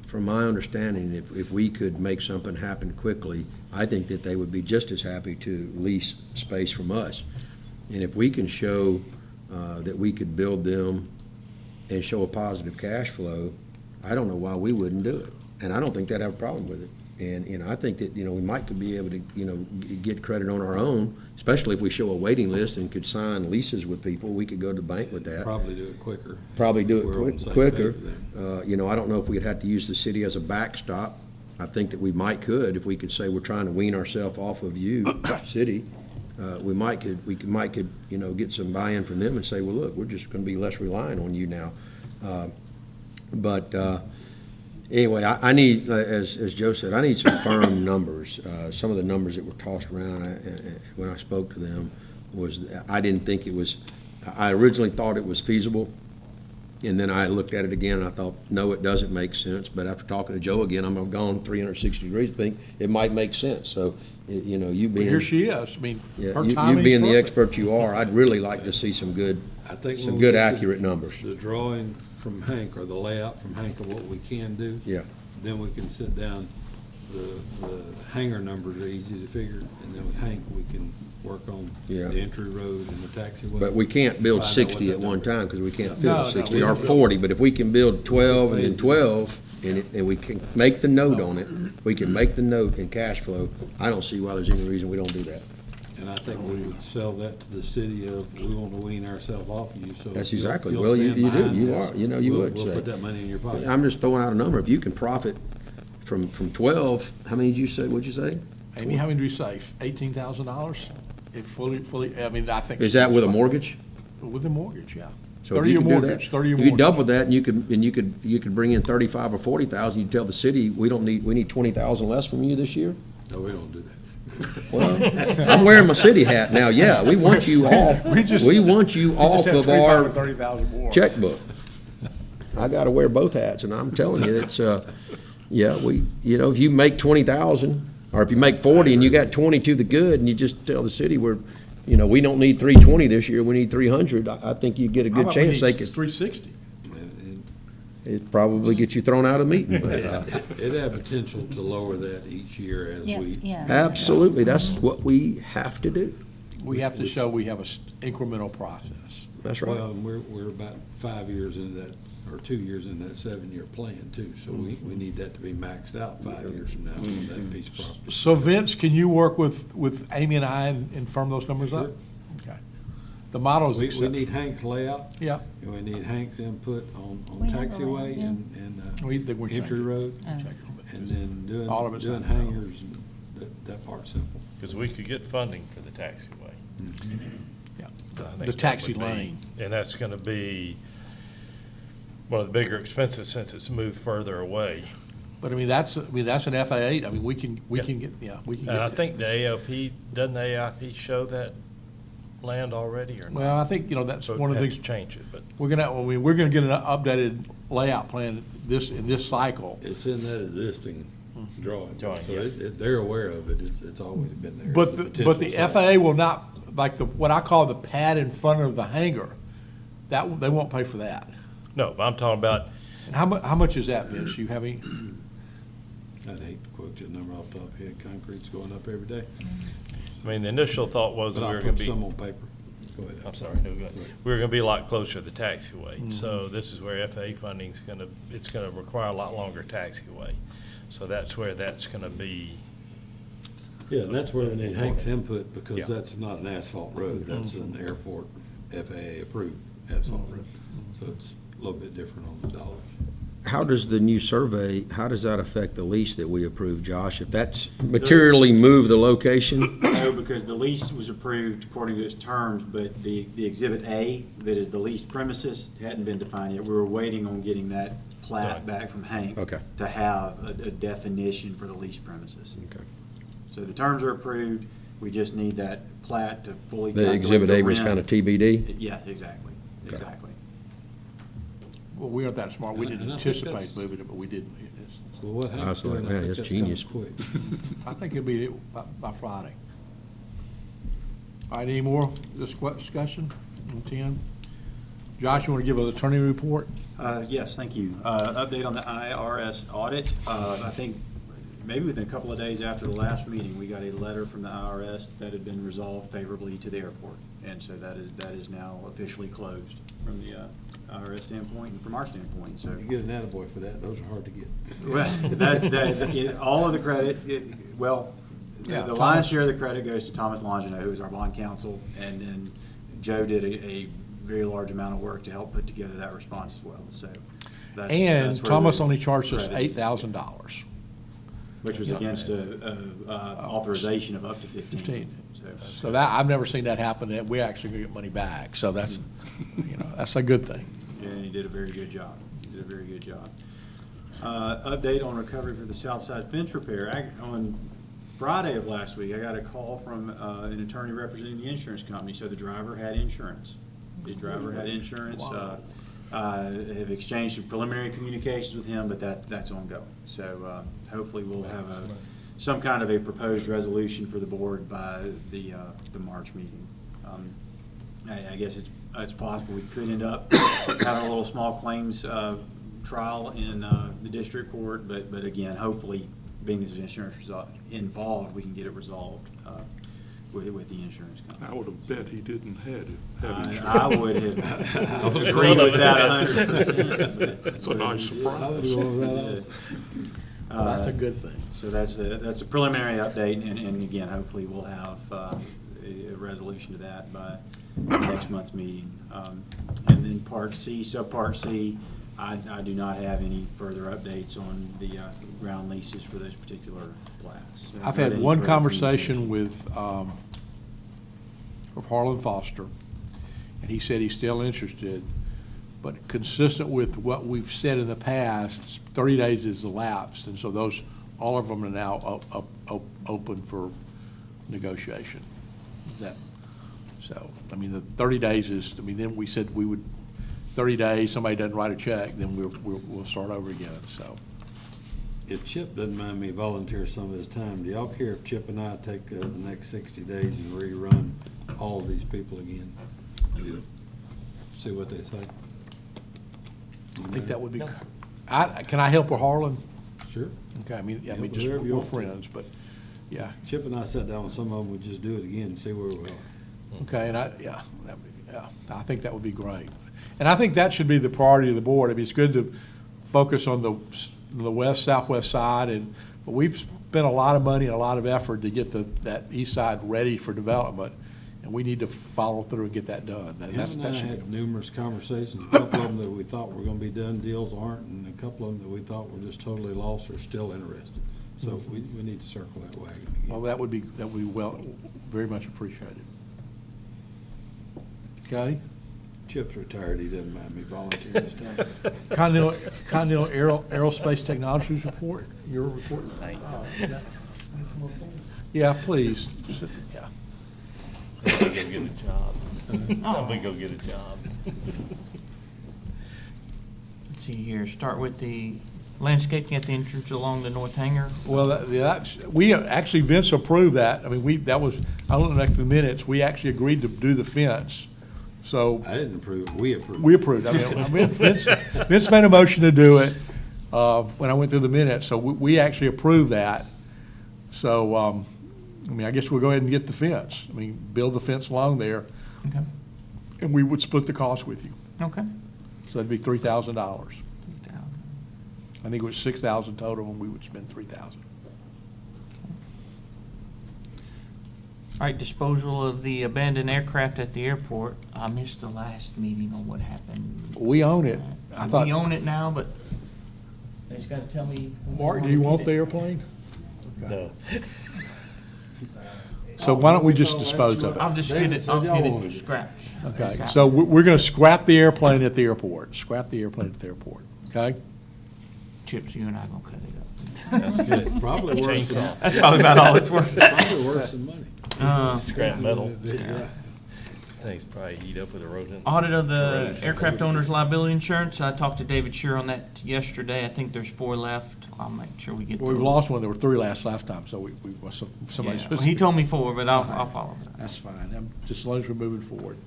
from my understanding, if we could make something happen quickly, I think that they would be just as happy to lease space from us. And if we can show that we could build them and show a positive cash flow, I don't know why we wouldn't do it. And I don't think they'd have a problem with it. And I think that, we might could be able to, get credit on our own, especially if we show a waiting list and could sign leases with people. We could go to the bank with that. Probably do it quicker. Probably do If we're on the it same quicker. page then. I don't know if we'd have to use the city as a backstop. I think that we could, if we could say we're trying to wean ourselves off of you, city. We might could, get some buy-in from them and say, well, look, we're just gonna be less reliant on you now. Anyway, I need, as Joe said, I need some firm numbers. Some of the numbers that were tossed around when I spoke to them was, I didn't think it was, I originally thought it was feasible, and then I looked at it again and I thought, no, it doesn't make sense. But after talking to Joe again, I'm gone 360 degrees, think it might make sense. So, you Well, being. here she is. I mean, Yeah, her you timing's being the perfect. expert you are, I'd really like to see some good, I think some when we good get accurate numbers. The drawing from Hank, or the layout from Hank of what we can do. Yeah. Then we can sit down, the hangar numbers are easy to figure, and then with Hank, we can work on Yeah. the entry road and the taxiway. But we can't build Find out 60 what at that one number is. time, because we can't No, fill no, 60 we or don't build- 40. But if we can build 12 and then Phases. 12, and we can make the note on it, we can make the note in cash flow, I don't see why there's any reason we don't do that. And I think we would sell that to the city of, we want to wean ourselves off of you, so. That's if you'll- exactly- if you'll well, you stand do. behind You this, are. You we'll- would We'll say. put that money in your pocket. I'm just throwing out a number. If you can profit from 12, how many did you say, what'd you say? Amy, how many do we save? $18,000? If fully, I mean, I think. Is that with a mortgage? With a mortgage, yeah. So if 30-year you could do that, mortgage, 30-year if mortgage. you double that, and you could bring in 35 or 40,000, you tell the city, we need 20,000 less from you this year? No, we don't do that. Well, I'm wearing my city hat now, yeah, we want you off, we want you off of our 30,000 more. checkbook. I gotta wear both hats, and I'm telling you, it's, if you make 20,000, or if you make 40 and you got 20 to the good, and you just tell the city, we don't need 320 this year, we need 300, I think you get a How good about we chance need they could, 360? it'd probably get you thrown out of the meeting, but, It had potential to lower that each year as Yeah, we. yeah. absolutely, that's what we have to do, We have to show we have a incremental process. that's right. Well, and we're about 5 years into that, or 2 years into that 7-year plan too, so we need that to be maxed out 5 years from now on that piece of property. So Vince, can you work with Amy and I and firm those numbers up? Sure. Okay. The model is We acceptable. need Hank's layout, Yeah. and we need Hank's input on We have a taxiway layout, yeah. and We think we're entry changing. road, Oh. Check it. and then doing, All of it's doing not done. hangars, and that part's simple. Because we could get funding for the taxiway. Yeah. I think The that taxi would be- lane. And that's going to be one of the bigger expenses since it's moved further away. But I mean, that's an FA8. I mean, we can Yeah. get, yeah, we can get. And I that. think the ALP, doesn't the AIP show that land already or not? Well, I think, that's So one of the have things, to change it, but we're gonna get an updated layout plan in this cycle. It's in that existing drawing, so Drawing, yeah. they're aware of it, it's always been there. But It's a the potential site. FAA will not, like what I call the pad in front of the hangar, they won't pay for that. no, but I'm talking about, And how much is that, Vince? You have any? I'd hate to quote you a number off the top of your head, concrete's going up every day, I mean, the initial thought was but we I'll were going put to be. some on paper. Go ahead. I'm sorry, no, go ahead. We were gonna be a lot closer to the taxiway, so this is where FAA funding's it's gonna require a lot longer taxiway. So that's where that's gonna be, Yeah, and that's where we need Hank's input, because Yeah. that's not an asphalt road, that's an airport FAA-approved asphalt road. So it's a little bit different on the dollars. How does the new survey, how does that affect the lease that we approved, Josh? If that's materially move the location? No, because the lease was approved according to its terms, but the Exhibit A, that is the leased premises, hadn't been defined yet. We were waiting on getting that plat back from Hank Okay. to have a definition for the leased premises. Okay. So the terms are approved, we just need that plat to fully The calculate Exhibit A was rent. kind of TBD? Yeah, exactly, Okay. exactly. Well, we aren't that smart. We didn't And I think anticipate that's- moving it, but we did. Well, what happened? That's like, I man, think that's that's kinda genius. quick. I think it'll be by Friday. All right, any more discussion on 10? Josh, you want to give an attorney report? Yes, thank you. Update on the IRS audit. I think maybe within a couple of days after the last meeting, we got a letter from the IRS that had been resolved favorably to the airport. And so that is now officially closed from the IRS standpoint and from our standpoint, so. You get an attaboy for that, those are hard to get. Well, all of the credit, Yeah, the lion's share of the credit goes to Thomas Longino, who is our bond counsel, and then Joe did a very large amount of work to help put together that response as well, so. that's And where Thomas the only charged us credit is, $8,000. Which was against authorization of up to 15. 15. So, So that, I've never seen that happen, that we actually get money back, so that's, that's a good thing. yeah, and he did a very good job. He did a very good job. Update on recovery for the south side fence repair. On Friday of last week, I got a call from an attorney representing the insurance company, so the driver had insurance. The driver had insurance. Have exchanged some preliminary communications with him, but that's ongoing. So hopefully we'll have some kind of a proposed resolution for the board by the March meeting. I guess it's possible we could end up having a little small claims trial in the district court, but again, hopefully, being there's insurance involved, we can get it resolved with the insurance company. I would have bet he didn't have insurance. I would have agreed with that 100%. It's a nice I would surprise. go over that also. Well, that's a good thing. So that's a preliminary update, and again, hopefully we'll have a resolution to that by next month's meeting. And then Part C, Subpart C, I do not have any further updates on the ground leases for those particular plats. So I've not had any one further conversation with Harlan Foster, and he said he's still interested, but consistent with what we've said in the past, 30 days is elapsed, and so all of them are now open for negotiation. So, I mean, the 30 days is, then we said we would, 30 days, somebody doesn't write a check, then we'll start over again, so. If Chip doesn't mind me volunteer some of his time, do y'all care if Chip and I take the next 60 days and rerun all of these people again? See what they say? I think that would be, can I help with Harlan? Sure. Okay, I mean, Yeah, just, whatever you we're want to. friends, but, yeah, Chip and I sat down with some of them, we'd just do it again and see where we are. okay, and I think that would be great. And I think that should be the priority of the board. I mean, it's good to focus on the southwest side, but we've spent a lot of money and a lot of effort to get that east side ready for development, and we need to follow through and get that done. Him and I That should had be- numerous conversations, a couple of them that we thought were gonna be done, deals aren't, and a couple of them that we thought were just totally lost or still interested. So we need to circle that wagon Well, again. that would be well, very much appreciated. Okay? Chip's retired, he doesn't mind me volunteering his time. Continental Aerospace Technologies report, your report? Thanks. Yeah, please. Yeah. I'm gonna go get a job. I'm gonna go get a job. Let's see here, start with the landscaping at the entrance along the north hangar. Well, we actually, Vince approved that. I mean, I don't know the minutes, we actually agreed to do the fence. So I didn't approve it, we approved it. we approved. I mean, Vince made a motion to do it when I went through the minutes, so we actually approved that. So, I mean, I guess we'll go ahead and get the fence. I mean, build the fence along there, Okay. and we would split the cost with you. Okay. So that'd be $3,000. I think it was $6,000 total, and we would spend $3,000. All right, disposal of the abandoned aircraft at the airport. I missed the last meeting on what happened. We own it. I thought. We own it now, but They just gotta tell me. when they Mark, do wanna you get want it. the airplane? No. So why don't we just dispose of it? I'll just get David it, said I'll y'all get wanted it it. scrapped. Okay, It's out. so we're gonna scrap the airplane at the airport, scrap the airplane at the airport, okay? Chips, you and I gonna cut it up. That's good. Probably worse than, Chainsaw. That's probably about all it's worth. probably worse than money. Scrap metal. Yeah. Things probably eat up with the rodents. Audit of the Erosion. aircraft owner's liability insurance, I talked to David Shear on that yesterday, I think there's 4 left, I'll make sure we get. Well, we've through. lost one, there were 3 last time, so we, somebody Yeah, well, he told me 4, but I'll follow that. That's fine, just as long as we're moving forward.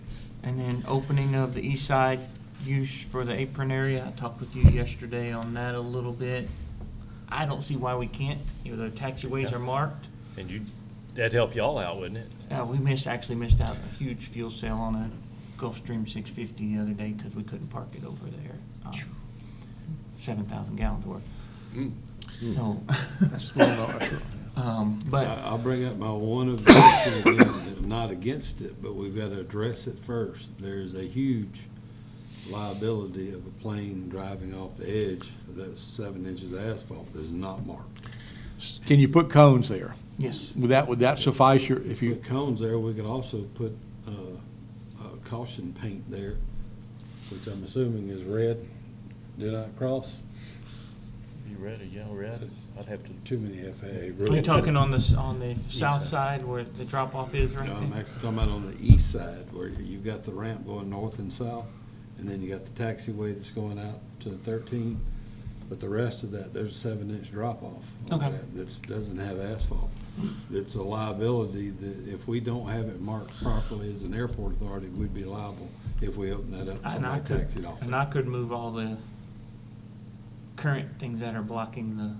And then opening of the east side use for the apron area, I talked with you yesterday on that a little bit. I don't see why we can't, you know, the taxiways are marked. And that'd help y'all out, wouldn't it? We actually missed out a huge fuel sale on a Gulfstream 650 the other day because we couldn't park it over there. 7,000 gallons worth. So, That's well, no, that's right. but I'll bring up my one objection again, not against it, but we've got to address it first. There's a huge liability of a plane driving off the edge of that 7 inches of asphalt that is not marked. Can you put cones there? yes, Would that suffice your, if you, Put cones there, we could also put caution paint there, which I'm assuming is red. Did I cross? You read it, yellow red? I'd have to. Too many FAA are rules. you talking on the south side. side where the drop off is right No, I'm there? actually talking about on the east side, where you've got the ramp going north and south, and then you got the taxiway that's going out to 13. But the rest of that, there's a 7-inch drop-off on Okay. that doesn't have asphalt. It's a liability that if we don't have it marked properly as an airport authority, we'd be liable if we open that up and And I somebody could, taxied off. and I could move all the current things that are blocking the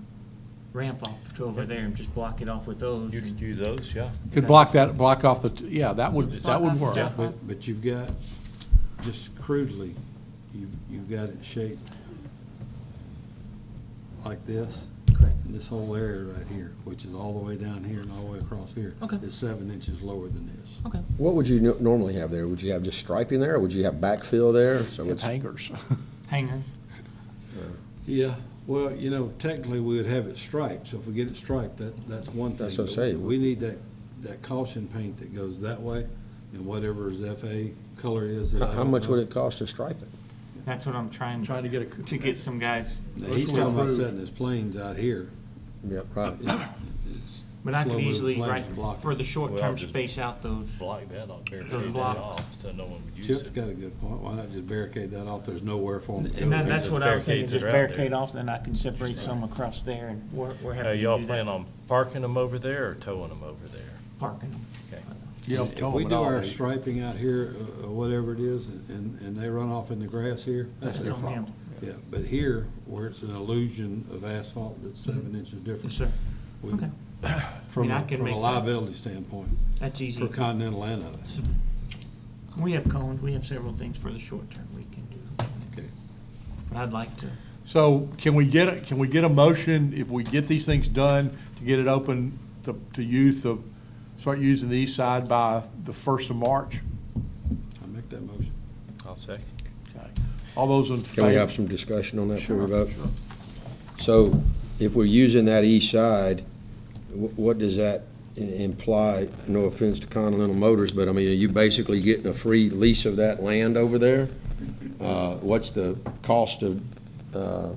ramp off to over there and just block it off with those. You could use those, yeah. could block off yeah, that would work. Yeah. But you've got, just crudely, you've got it shaped like this. Correct. And this whole area right here, which is all the way down here and all the way across here, Okay. is 7 inches lower than this. Okay. What would you normally have there? Would you have just striping there, or would you have backfill there? So With it's, hangers. Hangers. Yeah, well, you know, technically, we would have it striped, so if we get it striped, that's one thing. That's what I But say. We need that caution paint that goes that way, and whatever his FA color is that I how don't much would know. it cost to stripe it? That's what I'm trying Trying to get to get some guys. Now, he's Let's talking about approve. setting his planes out here. Yeah, right. But I could Slow-moving easily, planes right, block it. for the short Well, term, just- space out those. Block that off, barricade Those that blocks. off, so no one would use Chip's it. got a good point. Why not just barricade that off? There's nowhere for them to go. And that's There's what I was thinking, barricades just that are out there. barricade off, then I can separate some across there and we're happy to Y'all do plan that. on parking them over there or towing them over there? Parking them. Okay. Yeah, If we do our striping out here, whatever it is, and they run off in the grass here, that's their That's on fault. them. Yeah, but here, where it's an illusion of asphalt that's 7 inches different. Yes, sir. we- Okay. From, I mean, I can from a make that. liability standpoint, That's easy. for Continental and us. We have cones, we have several things for the short term we can do. Okay. But I'd like to, So can we get a motion, if we get these things done, to get it open to use start using the east side by the 1st of March? I make that motion. I'll second. Okay. All those in favor? Can we have some discussion on that before we Sure, vote? sure. So if we're using that east side, what does that imply? No offense to Continental Motors, but I mean, are you basically getting a free lease of that land over there? What's the cost of, how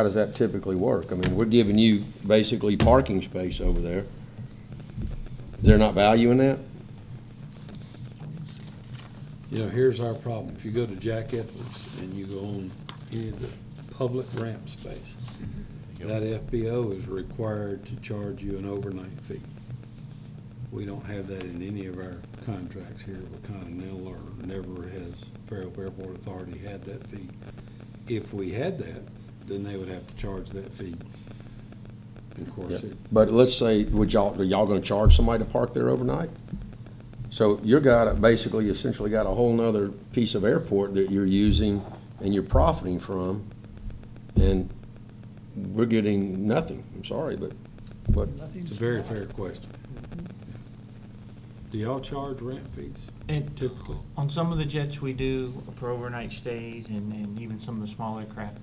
does that typically work? I mean, we're giving you basically parking space over there. They're not valuing that? You know, here's our problem. If you go to Jack Edwards and you go on any of the public ramp space, that FBO is required to charge you an overnight fee. We don't have that in any of our contracts here with Continental, or never has Fairhope Airport Authority had that fee. If we had that, then they would have to charge that fee. And of course, But let's say, are y'all gonna charge somebody to park there overnight? So you're basically essentially got a whole nother piece of airport that you're using and you're profiting from, and we're getting nothing. I'm sorry, but it's a very fair question. Do y'all charge ramp fees and typically? on some of the jets we do for overnight stays and even some of the smaller craft,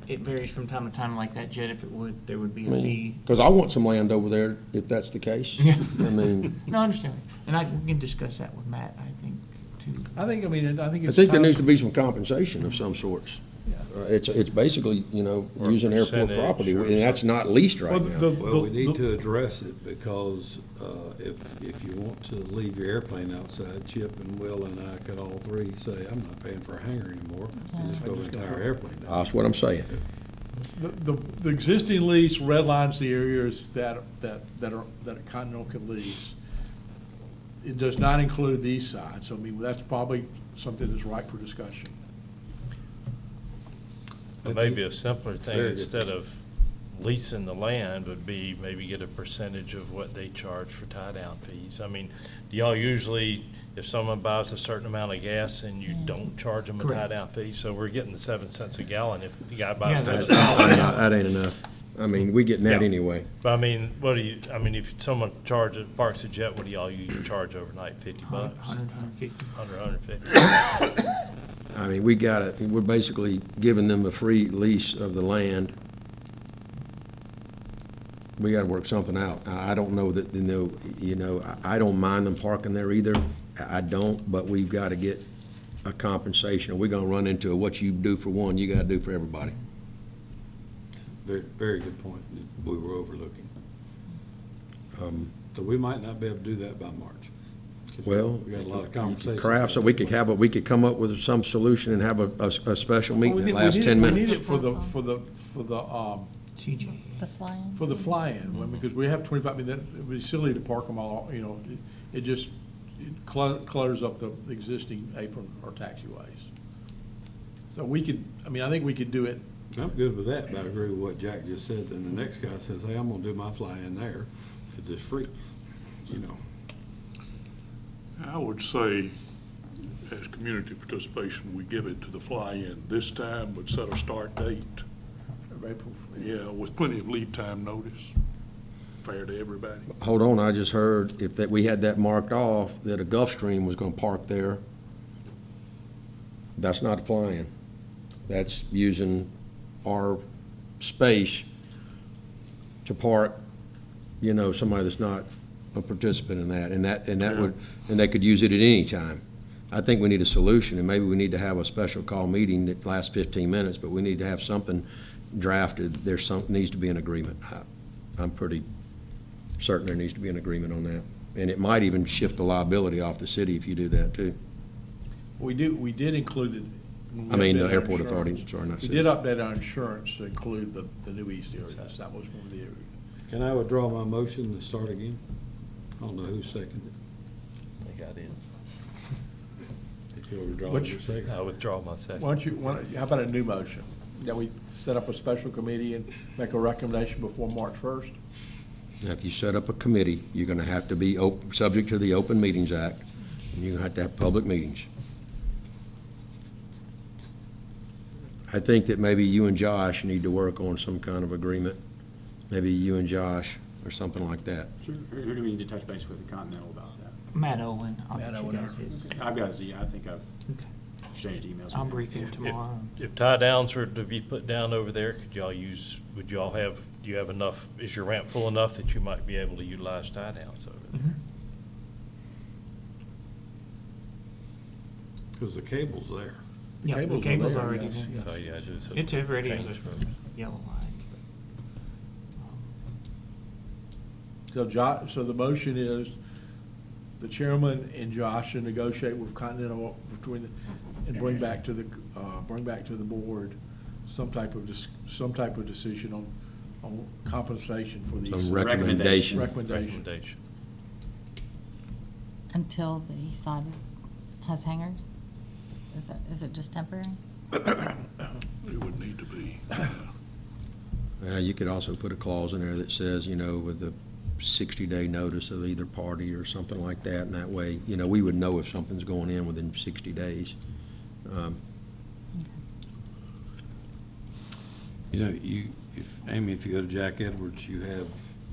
it varies from time to time like that, Jed. If it would, there would be a fee. Because I want some land over there if that's the case. Yeah. I mean, No, I understand. And we can discuss that with Matt, I think, too. I think I it's think there time- needs to be some compensation of some sorts. Yeah. It's basically, Or using airport percentage property, or and that's not leased right Well, now. Well, we need to address it because if you want to leave your airplane outside, Chip and Will and I could all three say, I'm not paying for a hangar anymore. You just go the entire airplane down. That's what I'm saying. The existing lease redlines the areas that Continental can lease. It does not include these sides, so I mean, that's probably something that's ripe for discussion. But maybe a simpler thing, Very good. instead of leasing the land, would be maybe get a percentage of what they charge for tie-down fees. I mean, do y'all usually, if someone buys a certain amount of gas, and you don't charge them a Correct. tie-down fee? So we're getting the 7 cents a gallon if the guy buys Yeah, those. That ain't enough. I mean, we getting that Yeah. anyway. But I mean, if someone parks a jet, what do y'all usually charge overnight, $50? 100, 150. 150? I mean, we're basically giving them a free lease of the land. We gotta work something out. I don't know that, I don't mind them parking there either. I don't, but we've gotta get a compensation, or we're gonna run into what you do for one, you gotta do for everybody. Very, very good point that we were overlooking. So we might not be able to do that by March. Well, We got a lot of conversations. craft, so we could come up with some solution and have a special meeting that lasts 10 We need minutes. it for the TJ. The fly-in? for the fly-in, because we have 25, I mean, it would be silly to park them all, it just clutters up the existing apron or taxiways. So we could, I think we could do it. I'm good with that, but I agree with what Jack just said. Then the next guy says, hey, I'm gonna do my fly-in there, because it's free, I would say, as community participation, we give it to the fly-in this time, but set a start date. April. Yeah, with plenty of lead time notice, fair to everybody. Hold on, I just heard we had that marked off, that a Gulfstream was gonna park there. That's not flying. That's using our space to park, somebody that's not a participant in that, and they could use it at any time. I think we need a solution, and maybe we need to have a special call meeting that lasts 15 minutes, but we need to have something drafted. Needs to be an agreement. I'm pretty certain there needs to be an agreement on that. And it might even shift the liability off the city if you do that too. We did include it. when we I mean, the updated our airport insurance. authority, sorry, not We city. did update our insurance to include the new east areas. That was one of the areas. Can I withdraw my motion and start again? I don't know who seconded it. I think I did. If you'll withdraw Which- your second. I withdraw my second. How about a new motion? That we set up a special committee and make a recommendation before March 1st? Now, if you set up a committee, you're gonna have to be subject to the Open Meetings Act, and you're gonna have to have public meetings. I think that maybe you and Josh need to work on some kind of agreement. Maybe you and Josh, or something like that. Sure. Who do we need to touch base with the Continental about that? Matt Owen. I'll Matt get you Owen, guys his. I've got I think I've exchanged emails. I'll with brief him tomorrow. If tie downs were to be put down over there, do you have enough, is your ramp full enough that you might be able to utilize tie downs over there? Mhm. Because the cable's there. Yeah, the Cables are cable's there, already yes, there. yes. So, yeah, just It's already change on from- the yellow line. So the motion is the chairman and Josh to negotiate with Continental and bring back to the board some type of decision on compensation for these. Some recommendation. Recommendation. Recommendation. Until the east side has hangars? Is it just temporary? It would need to be. You could also put a clause in there that says, with the 60-day notice of either party or something like that, and that way, we would know if something's going in within 60 days. Amy, if you go to Jack Edwards, you have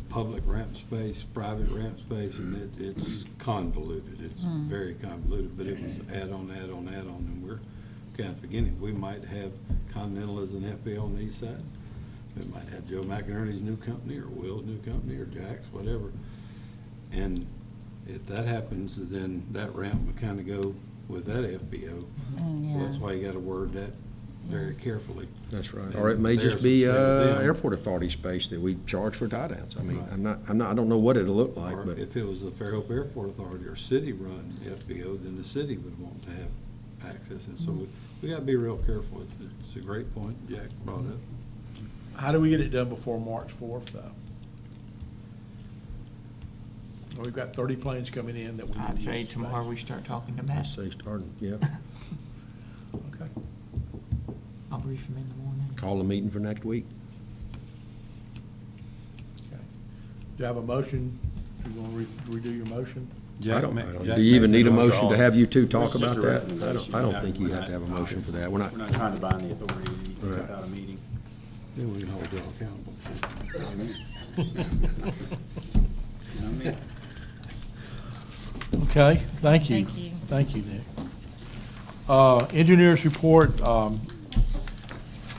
public ramp space, private ramp space, and it's convoluted. It's very convoluted, but it was add-on, and kind of beginning. We might have Continental as an FBO on the east side. We might have Joe McInerney's new company, or Will's new company, or Jack's, whatever. And if that happens, then that ramp would kind of go with that FBO. So that's why you gotta word that very carefully. That's right. And Or it may theirs just would be, stay with them. airport authority space that we charge for tie downs. I mean, Right. I don't know what it'll look like, Or but. if it was the Fairhope Airport Authority or city-run FBO, then the city would want to have access. And so we gotta be real careful. It's a great point Jack brought up. How do we get it done before March 4th, though? Well, we've got 30 planes coming in that we need to I'd use. say the tomorrow space. we start talking to I Matt. say starting, yeah. Okay. I'll brief him in the morning. Call a meeting for next week. Okay. Do you have a motion? You want to redo your motion? I don't. Do you even need a motion to have you two talk It's just about a that? recommendation. I don't think you have to have a We're not- motion for that. We're not. We're not trying to bind the authority to Right. cut out a meeting. Then we can hold y'all accountable. You know what I mean? Okay, thank you. Thank you. Thank you, Nick. Engineers report,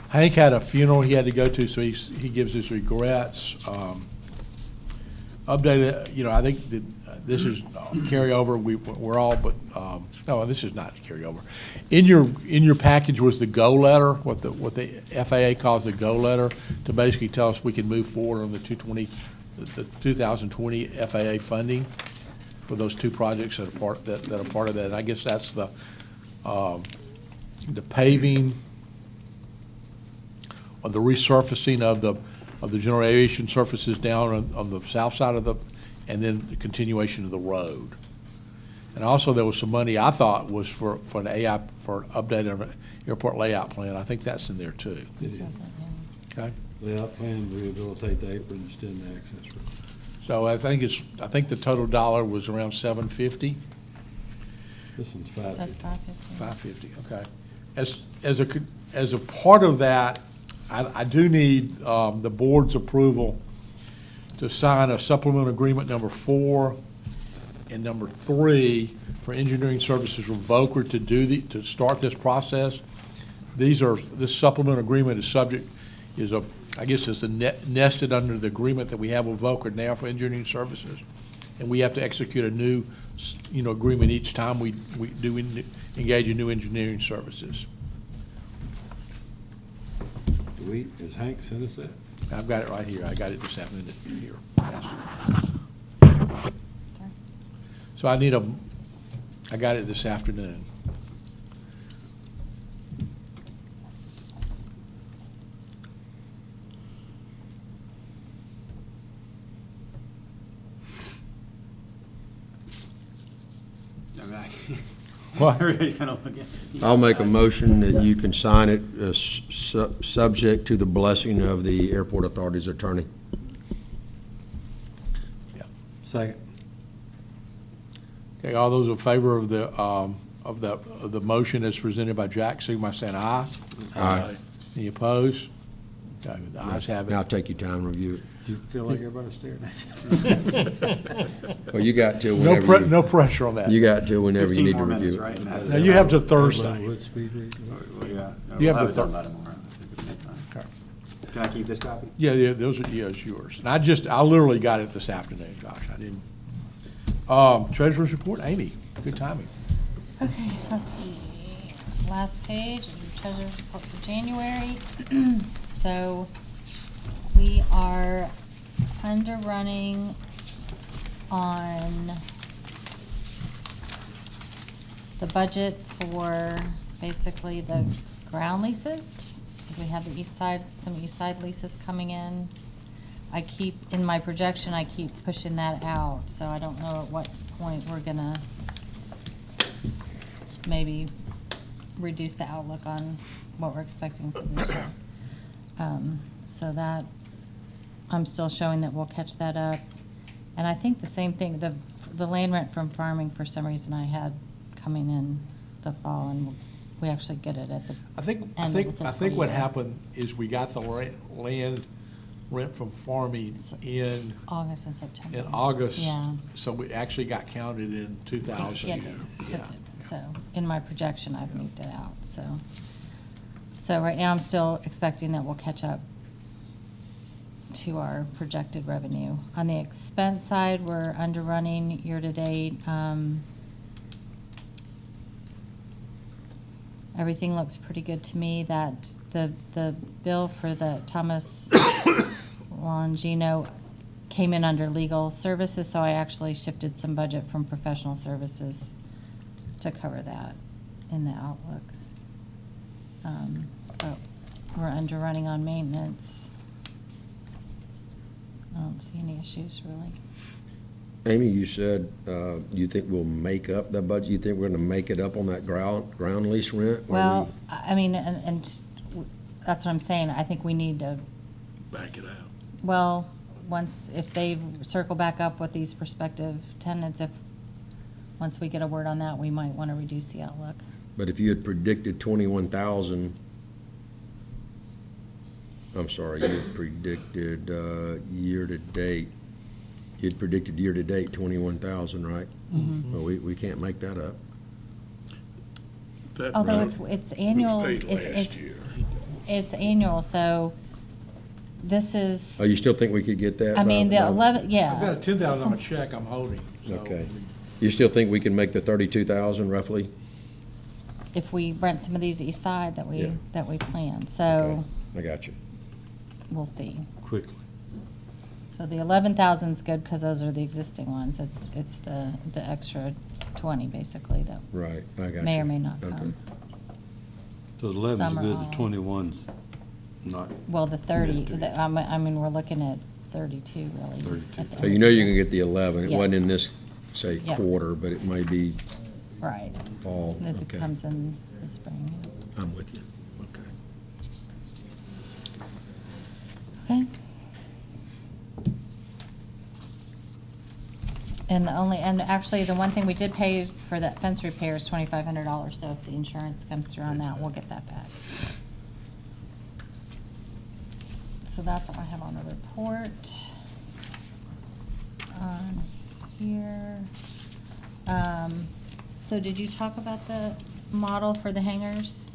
Hank had a funeral he had to go to, so he gives his regrets. Updated, I think that this is carryover, we're all, but, no, this is not carryover. In your package was the go letter, what the FAA calls the go letter, to basically tell us we can move forward on the 2020 FAA funding for those two projects that are part of that. And I guess that's the paving, or the resurfacing of the general aviation surfaces down on the south side and then the continuation of the road. And also there was some money I thought was for an AI, for an update of an airport layout plan. I think that's in there too. It says it, yeah. Okay? Layout plan, rehabilitate the apron, extend the access road. So I think the total dollar was around $750. This one's It says 550. 550. $550, okay. As a part of that, I do need the board's approval to sign a supplemental agreement number 4 and number 3 for engineering services with Volker to start this process. This supplemental agreement I guess it's nested under the agreement that we have with Volker now for engineering services. And we have to execute a new, agreement each time we do engage in new engineering services. Has Hank sent us that? I've got it right here. I got it this afternoon here. Yes. Okay. So I got it this afternoon. I mean, What? everybody's kind of looking. I'll make a motion that you can sign it, subject to the blessing of the airport authority's attorney. Second. Okay, all those in favor of the motion as presented by Jack, signify by saying aye. Aye. Any opposed? Okay, the ayes have Now it. take your time and review it. Do you feel like everybody's staring at you? Well, you got till No whenever, no pressure on that. you got till whenever you 15 need to more minutes, review right? it. Now, you have to Thursday. Wood speed read? Well, yeah. No, You have we'll the it done thir- by tomorrow. Okay. Can I keep this copy? Yeah, those are, it's yours. And I literally got it this afternoon, Josh. I didn't. Treasurer's report, Amy, good timing. Okay, let's see. Last page, is the treasurer's report for January. So we are underrunning on the budget for basically the ground leases, because we have some east side leases coming in. In my projection, I keep pushing that out, so I don't know at what point we're gonna maybe reduce the outlook on what we're expecting for this year. So that, I'm still showing that we'll catch that up. And I think the same thing, the land rent from farming, for some reason, I had coming in the fall, and we actually get it at the I think end of the fiscal what year. happened is we got the land rent from farming in August and September. August. Yeah. So we actually got counted in 2000. Yeah, it did. Yeah. It did. so, in my projection, I've moved it out, so. So right now, I'm still expecting that we'll catch up to our projected revenue. On the expense side, we're underrunning year-to-date. Everything looks pretty good to me. That the bill for the Thomas Longino came in under legal services, so I actually shifted some budget from professional services to cover that in the outlook. But we're underrunning on maintenance. I don't see any issues, really. Amy, you said, you think we'll make up the budget? You think we're gonna make it up on that ground lease rent? Or Well, I mean, and that's what I'm saying. I think we need to, Back it out. well, if they circle back up with these prospective tenants, once we get a word on that, we might want to reduce the outlook. But if you had predicted 21,000, I'm sorry, you had predicted, year-to-date, you'd predicted year-to-date 21,000, right? Mhm. Well, we can't make that up. That Although rent it's annual, was paid it's last year. it's annual, so this is, Oh, you still think we could get that? I mean, the by- 11, yeah. I've got a $10,000 check I'm holding, so. Okay. You still think we can make the 32,000 roughly? If we rent some of these east side that Yeah. we plan, so I got you. we'll see. Quickly. So the 11,000's good because those are the existing ones. It's the extra 20 basically that Right, I got you. may or may not Okay. come. So the 11's Some are good, all- the 21's not. Well, the 30, Yeah, the- I mean, we're looking at 32 really. 32. at the So end you of know the you year. can get the 11. It Yeah. wasn't in this, say, Yeah. quarter, but it may be Right. fall. If it Okay. comes in the spring, yeah. I'm with you. Okay. Okay. And actually, the one thing we did pay for that fence repair is $2,500, so if the insurance comes through on that, we'll get that back. So that's all I have on the report. Here. So did you talk about the model for the hangars?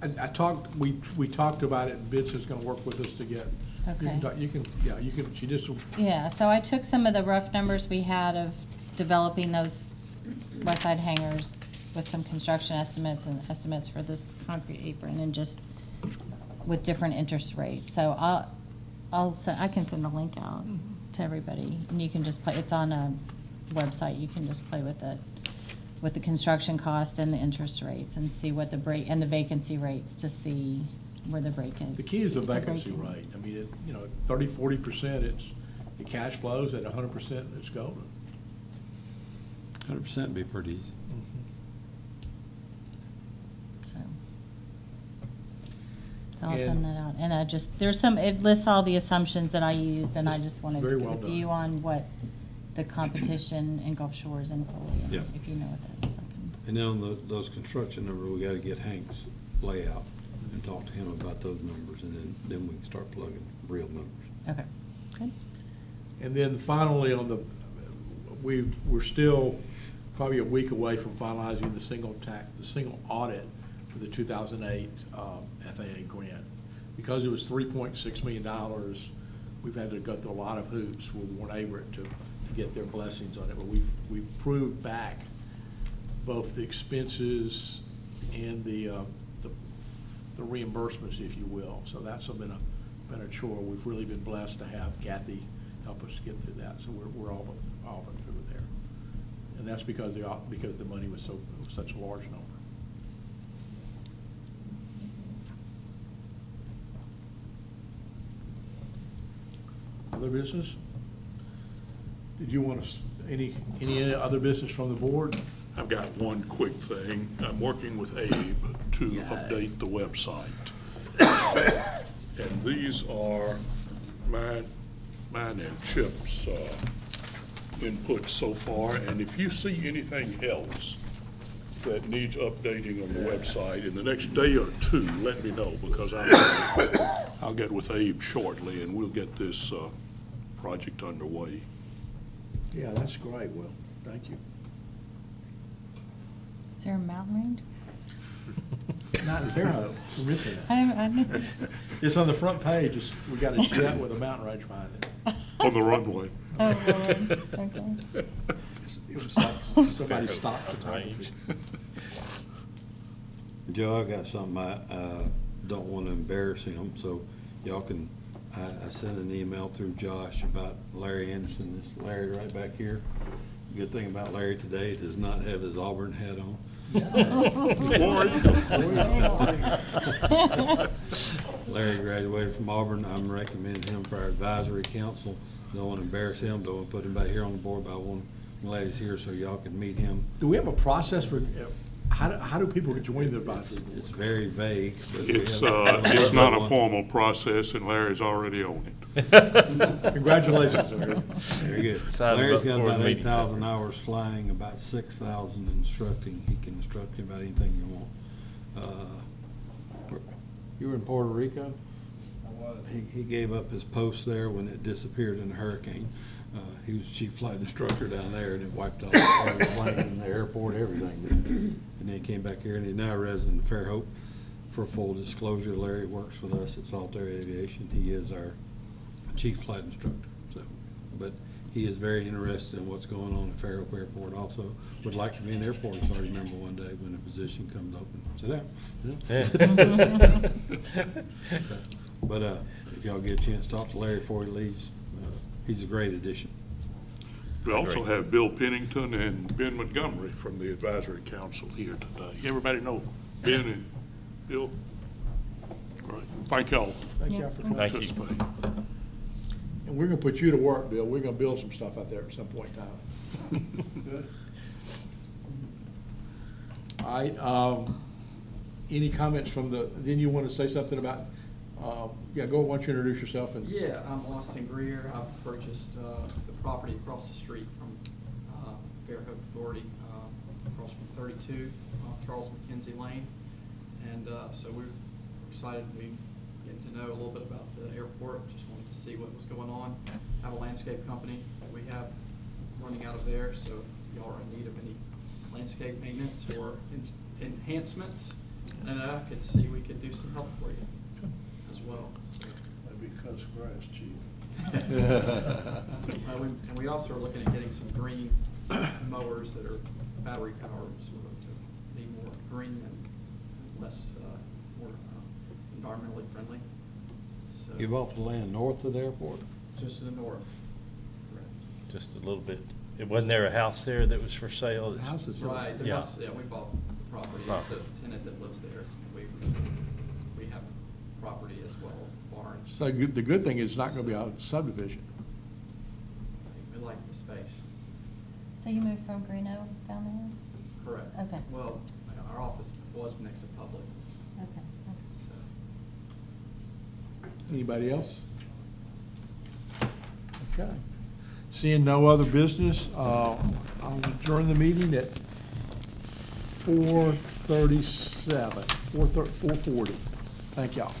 I talked, we talked about it, and Vince is gonna work with us to get. Okay. You can, she just, Yeah, so I took some of the rough numbers we had of developing those west side hangars with some construction estimates and estimates for this concrete apron and just with different interest rates. So I can send a link out to everybody and you can just play, it's on a website, you can just play with it, with the construction cost and the interest rates and see what the break, and the vacancy rates to see where the break in. the key is the vacancy break-in. rate. I mean, 30, 40%, it cash flows, at 100%, it's golden. 100% would be pretty easy. So I'll send that out. And it lists all the assumptions that I used, and I just wanted to Very get well with done. you on what the competition in Gulf Shores and Foley, Yeah. if you know what that is. I can- And then on those construction numbers, we gotta get Hank's layout and talk to him about those numbers, and then we can start plugging real numbers. Okay, good. And then finally, we're still probably a week away from finalizing the single audit for the 2008 FAA grant. Because it was $3.6 million, we've had to go through a lot of hoops with Warren Averett to get their blessings on it. But we've proved back both the expenses and the reimbursements, if you will. So that's been a chore. We've really been blessed to have Kathy help us get through that. So we're all but through there. And that's because the money was such a large number. Other business? Did you want any other business from the board? I've got one quick thing. I'm working with Abe to update the website. And these are mine and Chip's input so far. And if you see anything else that needs updating on the website in the next day or two, let me know, because I'll get with Abe shortly and we'll get this project underway. Yeah, that's great, Will. Thank you. Is there a mountain range? Not in Fairhope, we're missing it. I knew. It's on the front page, we got a jet with a mountain range behind it. On the runway. Oh, Lord. Okay. It was like somebody stopped photography. Joe, I got something, I don't want to embarrass him, so y'all can, I sent an email through Josh about Larry Anderson, this Larry right back here. Good thing about Larry today, he does not have his Auburn hat on. Larry graduated from Auburn, I'm recommending him for our advisory council. Don't want to embarrass him, don't want to put him back here on the board, but I want, I'm glad he's here so y'all can meet him. Do we have a process for, how do people join the advisory board? It's very vague. But we It's, have- it's not a formal process, and Larry's already on it. Congratulations, Larry. Very good. Sign him Larry's up got for the about meeting. 8,000 hours flying, about 6,000 instructing. He can instruct you about anything you want. You were in Puerto Rico? I was. He gave up his post there when it disappeared in a hurricane. He was chief flight instructor down there, and it wiped out all the plane in the airport, everything. And then he came back here, and he's now a resident of Fairhope. For full disclosure, Larry works with us at Saltair Aviation. He is our chief flight instructor. So, but he is very interested in what's going on at Fairhope Airport also. Would like to be an airport authority member one day when a position comes open. Sit down. But if y'all get a chance to talk to Larry before he leaves, he's a great addition. We also have Bill Pennington and Ben Montgomery from the advisory council here today. Everybody know Ben and Bill? Great. Thank y'all Thank y'all for coming. Thank you. participating. And we're gonna put you to work, Bill. We're gonna build some stuff out there at some point in time. Good. All right, any comments from didn't you want to say something about, yeah, go, why don't you introduce yourself and. Yeah, I'm Austin Greer. I've purchased the property across the street from Fairhope Authority, across from 32 Charles McKenzie Lane. And so we're excited to be getting to know a little bit about the airport. Just wanted to see what was going on. Have a landscape company that we have running out of there, so if y'all are in need of any landscape maintenance or enhancements, and I could see we could do some help for you as well. So. Maybe cuts grass cheap. And we also are looking at getting some green mowers that are battery powered, sort of to be more green and less, more environmentally friendly. So You bought the land north of the airport? just to the north. Correct. Just a little bit. Wasn't there a house there that was for sale? The house is. Right, the Yeah. house, yeah, we bought the property. It's a tenant that lives there. We have property as well as the barn. So the good thing is it's not gonna be a subdivision. We like the space. So you moved from Greeno down Correct. Okay. Well, our office was next to Publix, there? Okay. so. Anybody else? Okay. Seeing no other business, I'll adjourn the meeting at 4:40. Thank y'all.